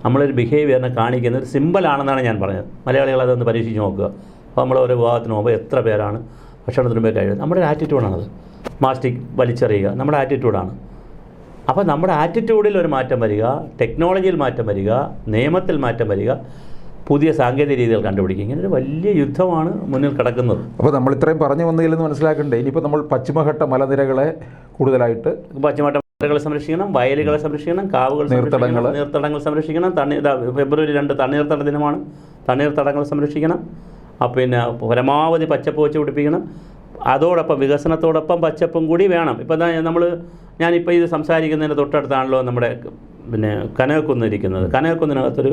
നമ്മളൊരു ബിഹേവിയറിനെ കാണിക്കുന്ന ഒരു സിമ്പലാണെന്നാണ് ഞാൻ പറഞ്ഞത്. മലയാളികൾ അതൊന്ന് പരീക്ഷിച്ച് നോക്കുക. അപ്പോൾ നമ്മൾ ഒരു വിവാഹത്തിന് മുമ്പ് എത്ര പേരാണ് ഭക്ഷണത്തിന് മുമ്പേ കഴുകുന്നത്? നമ്മുടെ ഒരു ആറ്റിറ്റ്യൂഡാണത്. പ്ലാസ്റ്റിക് വലിച്ചെറിയുക നമ്മുടെ ആറ്റിറ്റ്യൂഡാണ്. അപ്പോൾ നമ്മുടെ ആറ്റിറ്റ്യൂഡിൽ ഒരു മാറ്റം വരിക, ടെക്നോളജിയിൽ മാറ്റം വരിക, നിയമത്തിൽ മാറ്റം വരിക, പുതിയ സാങ്കേതിക രീതികൾ കണ്ടുപിടിക്കുക. ഇങ്ങനെ ഒരു വലിയ യുദ്ധമാണ് മുന്നിൽ കിടക്കുന്നത്. അപ്പോൾ നമ്മൾ ഇത്രയും പറഞ്ഞു വന്നതിൽ നിന്ന് മനസ്സിലാക്കണ്ടേ, ഇനിയിപ്പോൾ നമ്മൾ പശ്ചിമഘട്ട മലനിരകളെ കൂടുതലായിട്ട് പശ്ചിമഘട്ട മലനിരകളെ സംരക്ഷിക്കണം, വയലുകളെ സംരക്ഷിക്കണം, കാവുകൾ, നീർത്തടങ്ങൾ സംരക്ഷിക്കണം. ഫെബ്രുവരി 2 തണ്ണീർത്തട ദിനമാണ്. തണ്ണീർത്തടങ്ങൾ സംരക്ഷിക്കണം. പിന്നെ പരമാവധി പച്ചപ്പ് വെച്ച് പിടിപ്പിക്കണം. അതോടൊപ്പം വികസനത്തോടൊപ്പം പച്ചപ്പും കൂടി വേണം. ഇപ്പോൾ ഞാനിപ്പോൾ ഇത് സംസാരിക്കുന്നതിന് തൊട്ടടുത്താണല്ലോ നമ്മുടെ കനകക്കുന്ന് ഇരിക്കുന്നത്. കനകക്കുന്നിനകത്തൊരു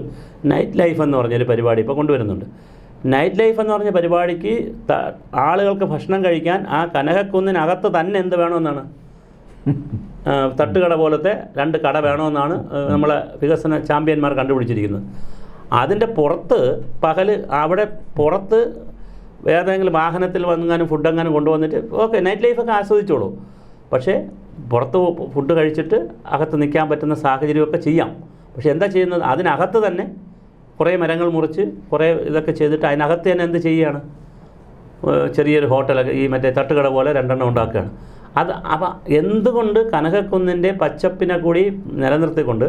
നൈറ്റ് ലൈഫ് എന്ന് പറഞ്ഞൊരു പരിപാടി ഇപ്പോൾ കൊണ്ടുവരുന്നുണ്ട്. നൈറ്റ് ലൈഫ് എന്ന് പറഞ്ഞ പരിപാടിക്ക് ആളുകൾക്ക് ഭക്ഷണം കഴിക്കാൻ ആ കനകക്കുന്നിനകത്ത് തന്നെ എന്ത് വേണമെന്നാണ്? തട്ടുകട പോലത്തെ 2 കട വേണമെന്നാണ് നമ്മളെ വികസന ചാമ്പ്യന്മാർ കണ്ടുപിടിച്ചിരിക്കുന്നത്. അതിൻ്റെ പുറത്ത് അവിടെ പുറത്ത് ഏതെങ്കിലും വാഹനത്തിൽ വന്നെങ്ങാനും ഫുഡെങ്ങാനും കൊണ്ടുവന്നിട്ട് ഓക്കെ നൈറ്റ് ലൈഫൊക്കെ ആസ്വദിച്ചോളൂ. പക്ഷേ പുറത്ത് ഫുഡ് കഴിച്ചിട്ട് അകത്ത് നിൽക്കാൻ പറ്റുന്ന സാഹചര്യമൊക്കെ ചെയ്യാം. പക്ഷേ എന്താ ചെയ്യുന്നത്? അതിനകത്ത് തന്നെ കുറേ മരങ്ങൾ മുറിച്ച് കുറേ ഇതൊക്കെ ചെയ്തിട്ട് അതിനകത്ത് തന്നെ എന്ത് ചെയ്യുകയാണ്? ചെറിയൊരു ഹോട്ടലൊക്കെ ഈ മറ്റേ തട്ടുകട പോലെ 2 ഉണ്ടാക്കുകയാണ്. അപ്പം എന്തുകൊണ്ട് കനകക്കുന്നിൻ്റെ പച്ചപ്പിനെ കൂടി നിലനിർത്തിക്കൊണ്ട്,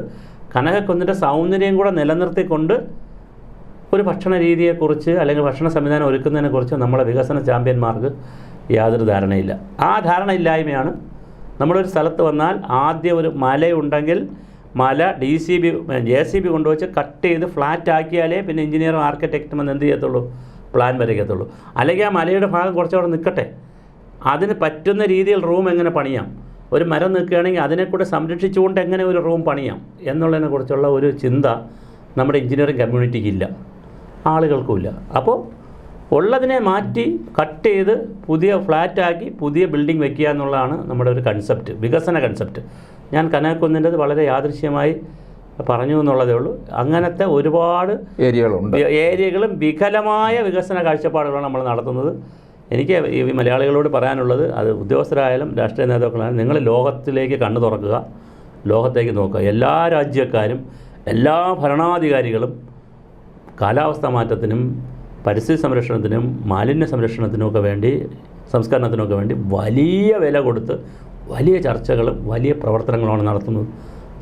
കനകക്കുന്നിൻ്റെ സൗന്ദര്യം കൂടെ നിലനിർത്തിക്കൊണ്ട് ഒരു ഭക്ഷണ രീതിയെക്കുറിച്ച് അല്ലെങ്കിൽ ഭക്ഷണ സംവിധാനം ഒരുക്കുന്നതിനെക്കുറിച്ച് നമ്മളെ വികസന ചാമ്പ്യന്മാർക്ക് യാതൊരു ധാരണയില്ല. ആ ധാരണയില്ലായ്മയാണ്. നമ്മളൊരു സ്ഥലത്ത് വന്നാൽ ആദ്യം ഒരു മലയുണ്ടെങ്കിൽ മല JCB കൊണ്ടുവച്ച് കട്ട് ചെയ്ത് ഫ്ലാറ്റ് ആക്കിയാലേ പിന്നെ എഞ്ചിനീയറും ആർക്കിടെക്റ്റും എന്ത് ചെയ്യത്തുള്ളൂ? പ്ലാൻ വരയ്ക്കത്തുള്ളൂ. അല്ലെങ്കിൽ ആ മലയുടെ ഭാഗം കുറച്ചവിടെ നിൽക്കട്ടെ, അതിന് പറ്റുന്ന രീതിയിൽ റൂം എങ്ങനെ പണിയാം, ഒരു മരം നിൽക്കുകയാണെങ്കിൽ അതിനെക്കൂടെ സംരക്ഷിച്ചുകൊണ്ട് എങ്ങനെ ഒരു റൂം പണിയാം എന്നുള്ളതിനെക്കുറിച്ചുള്ള ഒരു ചിന്ത നമ്മുടെ എഞ്ചിനീയറിംഗ് കമ്മ്യൂണിറ്റിക്കില്ല, ആളുകൾക്കുമില്ല. അപ്പോൾ ഉള്ളതിനെ മാറ്റി കട്ട് ചെയ്ത് പുതിയ ഫ്ലാറ്റാക്കി പുതിയ ബിൽഡിംഗ് വയ്ക്കുക എന്നുള്ളതാണ് നമ്മുടെ ഒരു കൺസെപ്റ്റ്, വികസന കൺസെപ്റ്റ്. ഞാൻ കനകക്കുന്നിൻ്റെത് വളരെ യാദൃശ്യമായി പറഞ്ഞു എന്നുള്ളതേ ഉള്ളൂ. അങ്ങനത്തെ ഒരുപാട് ഏരിയകളും വികലമായ വികസന കാഴ്ചപ്പാടുകളാണ് നമ്മൾ നടത്തുന്നത്. എനിക്ക് ഈ മലയാളികളോട് പറയാനുള്ളത്, അത് ഉദ്യോഗസ്ഥരായാലും രാഷ്ട്രീയ നേതാക്കളായാലും, നിങ്ങൾ ലോകത്തിലേക്ക് കണ്ണു തുറക്കുക, ലോകത്തേക്ക് നോക്കുക. എല്ലാ രാജ്യക്കാരും എല്ലാ ഭരണാധികാരികളും കാലാവസ്ഥാ മാറ്റത്തിനും പരിസ്ഥിതി സംരക്ഷണത്തിനും മാലിന്യ സംരക്ഷണത്തിനുമൊക്കെ വേണ്ടി, സംസ്കരണത്തിനൊക്കെ വേണ്ടി വലിയ വില കൊടുത്ത് വലിയ ചർച്ചകളും വലിയ പ്രവർത്തനങ്ങളുമാണ് നടത്തുന്നത്.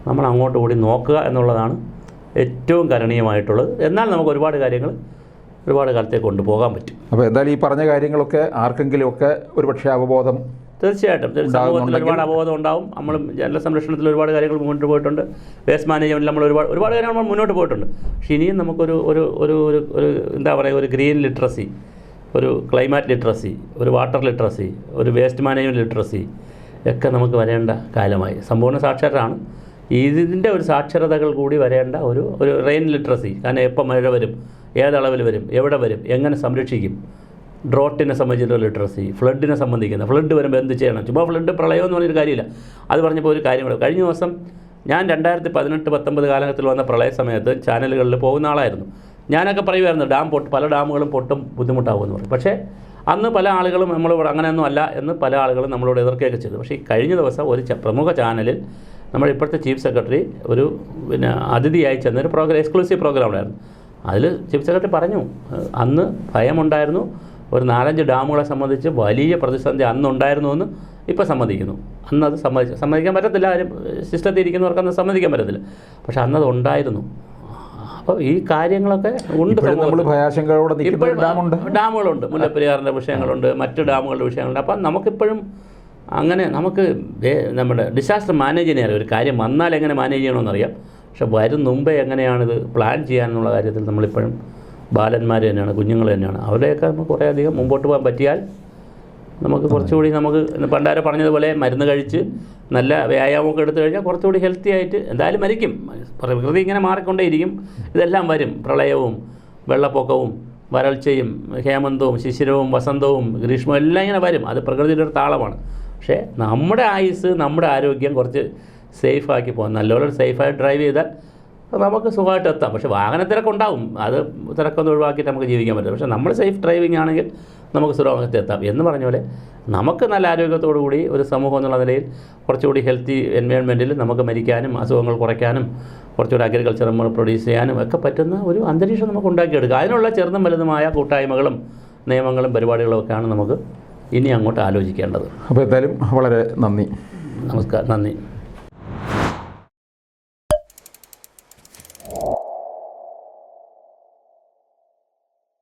നമ്മൾ അങ്ങോട്ട് കൂടി നോക്കുക എന്നുള്ളതാണ് ഏറ്റവും കരണീയമായിട്ടുള്ളത്. എന്നാൽ നമുക്ക് ഒരുപാട് കാലത്തേക്ക് കൊണ്ടുപോകാൻ പറ്റും. അപ്പോൾ എന്തായാലും ഈ പറഞ്ഞ കാര്യങ്ങളൊക്കെ ആർക്കെങ്കിലുമൊക്കെ ഒരുപക്ഷെ അവബോധം, തീർച്ചയായിട്ടും സമൂഹത്തിൽ ഒരുപാട് അവബോധം ഉണ്ടാവും. നമ്മൾ ജല സംരക്ഷണത്തിൽ ഒരുപാട് കാര്യങ്ങൾ മുന്നോട്ട് പോയിട്ടുണ്ട്. വേസ്റ്റ് മാനേജ്മെൻറ്റിൽ നമ്മൾ ഒരുപാട് കാര്യങ്ങൾ നമ്മൾ മുന്നോട്ട് പോയിട്ടുണ്ട്. പക്ഷേ ഇനിയും നമുക്കൊരു എന്താ പറയുക, ഒരു ഗ്രീൻ ലിറ്ററസി, ഒരു ക്ലൈമാറ്റ് ലിറ്ററസി, ഒരു വാട്ടർ ലിറ്ററസി, ഒരു വേസ്റ്റ് മാനേജ്മെൻറ്റ് ലിറ്ററസി ഒക്കെ നമുക്ക് വരേണ്ട കാലമായി. സമ്പൂർണ്ണ സാക്ഷരരാണ്. ഇതിൻ്റെ ഒരു സാക്ഷരതകൾ കൂടി വരേണ്ട ഒരു റെയിൻ ലിറ്ററസി. കാരണം എപ്പോൾ മഴ വരും, ഏതളവിൽ വരും, എവിടെ വരും, എങ്ങനെ സംരക്ഷിക്കും, ഡ്രോട്ടിനെ സംബന്ധിച്ചിട്ടുള്ള ലിറ്ററസി, ഫ്ലഡിനെ സംബന്ധിക്കുന്ന, ഫ്ലഡ് വരുമ്പോൾ എന്ത് ചെയ്യണം, ചുമ്മാ ഫ്ലഡ് പ്രളയം എന്ന് പറഞ്ഞൊരു കാര്യമില്ല. അത് പറഞ്ഞപ്പോൾ ഒരു കാര്യം കൂടെ, കഴിഞ്ഞ ദിവസം ഞാൻ 2018-19 കാലഘട്ടത്തിൽ വന്ന പ്രളയ സമയത്ത് ചാനലുകളിൽ പോകുന്ന ആളായിരുന്നു. ഞാനൊക്കെ പറയുമായിരുന്നു പല ഡാമുകളും പൊട്ടും ബുദ്ധിമുട്ടാകുമെന്ന് പറയും. പക്ഷേ അന്ന് പല ആളുകളും നമ്മളോട് അങ്ങനെയൊന്നും അല്ല എന്ന് പല ആളുകളും നമ്മളോട് എതിർക്കുകയൊക്കെ ചെയ്തു. പക്ഷേ കഴിഞ്ഞ ദിവസം ഒരു പ്രമുഖ ചാനലിൽ നമ്മുടെ ഇപ്പോഴത്തെ ചീഫ് സെക്രട്ടറി അതിഥിയായി ചെന്നൊരു എക്സ്ക്ലൂസീവ് പ്രോഗ്രാം ഉണ്ടായിരുന്നു. അതിൽ ചീഫ് സെക്രട്ടറി പറഞ്ഞു, അന്ന് ഭയമുണ്ടായിരുന്നു, ഒരു 4-5 ഡാമുകളെ സംബന്ധിച്ച് വലിയ പ്രതിസന്ധി അന്നുണ്ടായിരുന്നുവെന്ന് ഇപ്പോൾ സമ്മതിക്കുന്നു. അന്നത് സമ്മതിക്കാൻ പറ്റത്തില്ല. ആരും സിസ്റ്റത്തിൽ ഇരിക്കുന്നവർക്ക് അന്ന് സമ്മതിക്കാൻ പറ്റത്തില്ല. പക്ഷെ അന്നത് ഉണ്ടായിരുന്നു. അപ്പോൾ ഈ കാര്യങ്ങളൊക്കെ ഉണ്ട്. നമ്മൾ ഭയാശങ്കയോടെ ഇപ്പോഴും ഡാമുകളുണ്ട്, മുല്ലപ്പെരിയാറിൻ്റെ വിഷയങ്ങളുണ്ട്, മറ്റ് ഡാമുകളുടെ വിഷയങ്ങളുണ്ട്. അപ്പം നമുക്കിപ്പോഴും അങ്ങനെ നമുക്ക് നമ്മുടെ ഡിസാസ്റ്റർ മാനേജ് ചെയ്യാൻ ഒരു കാര്യം വന്നാൽ എങ്ങനെ മാനേജ് ചെയ്യണമെന്നറിയാം. പക്ഷെ വരും മുമ്പേ എങ്ങനെയാണിത് പ്ലാൻ ചെയ്യാനെന്നുള്ള കാര്യത്തിൽ നമ്മളിപ്പോഴും ബാലന്മാർ തന്നെയാണ്, കുഞ്ഞുങ്ങൾ തന്നെയാണ്. അവരെയൊക്കെ നമുക്ക് കുറേ അധികം മുമ്പോട്ട് പോകാൻ പറ്റിയാൽ നമുക്ക് കുറച്ചുകൂടി നമുക്ക് പണ്ടാരെ പറഞ്ഞതുപോലെ മരുന്ന് കഴിച്ച് നല്ല വ്യായാമമൊക്കെ എടുത്തു കഴിഞ്ഞാൽ കുറച്ചുകൂടി ഹെൽത്തി ആയിട്ട് എന്തായാലും മരിക്കും. പ്രകൃതി ഇങ്ങനെ മാറിക്കൊണ്ടേയിരിക്കും. ഇതെല്ലാം വരും. പ്രളയവും വെള്ളപ്പൊക്കവും വരൾച്ചയും ഹേമന്തവും ശിശിരവും വസന്തവും ഗ്രീഷ്മവും എല്ലാം ഇങ്ങനെ വരും. അത് പ്രകൃതിയുടെ ഒരു താളമാണ്. പക്ഷേ നമ്മുടെ ആയുസ്, നമ്മുടെ ആരോഗ്യം കുറച്ച് സേഫാക്കി പോകാം. നല്ലപോലെ സേഫായിട്ട് ഡ്രൈവ് ചെയ്താൽ നമുക്ക് സുഖമായിട്ട് എത്താം. പക്ഷേ വാഹനത്തിരക്ക് ഉണ്ടാവും, അത് തിരക്കൊന്നും ഒഴിവാക്കിയിട്ട് നമുക്ക് ജീവിക്കാൻ പറ്റും. പക്ഷേ നമ്മൾ സേഫ് ഡ്രൈവിംഗ് ആണെങ്കിൽ നമുക്ക് സുരക്ഷത്തിൽ എത്താം. എന്ന് പറഞ്ഞ പോലെ നമുക്ക് നല്ല ആരോഗ്യത്തോടു കൂടി ഒരു സമൂഹം എന്നുള്ള നിലയിൽ കുറച്ചുകൂടി ഹെൽത്തി എൻവയോൺമെൻറ്റിൽ നമുക്ക് മരിക്കാനും അസുഖങ്ങൾ കുറയ്ക്കാനും കുറച്ചുകൂടി അഗ്രികൾച്ചർ നമ്മൾ പ്രൊഡ്യൂസ് ചെയ്യാനും ഒക്കെ പറ്റുന്ന ഒരു അന്തരീക്ഷം നമുക്ക് ഉണ്ടാക്കിയെടുക്കുക. അതിനുള്ള ചെറുതും വലുതുമായ കൂട്ടായ്മകളും നിയമങ്ങളും പരിപാടികളും ഒക്കെയാണ് നമുക്ക് ഇനി അങ്ങോട്ട് ആലോചിക്കേണ്ടത്. അപ്പോൾ എന്തായാലും വളരെ നന്ദി. നമസ്കാരം, നന്ദി.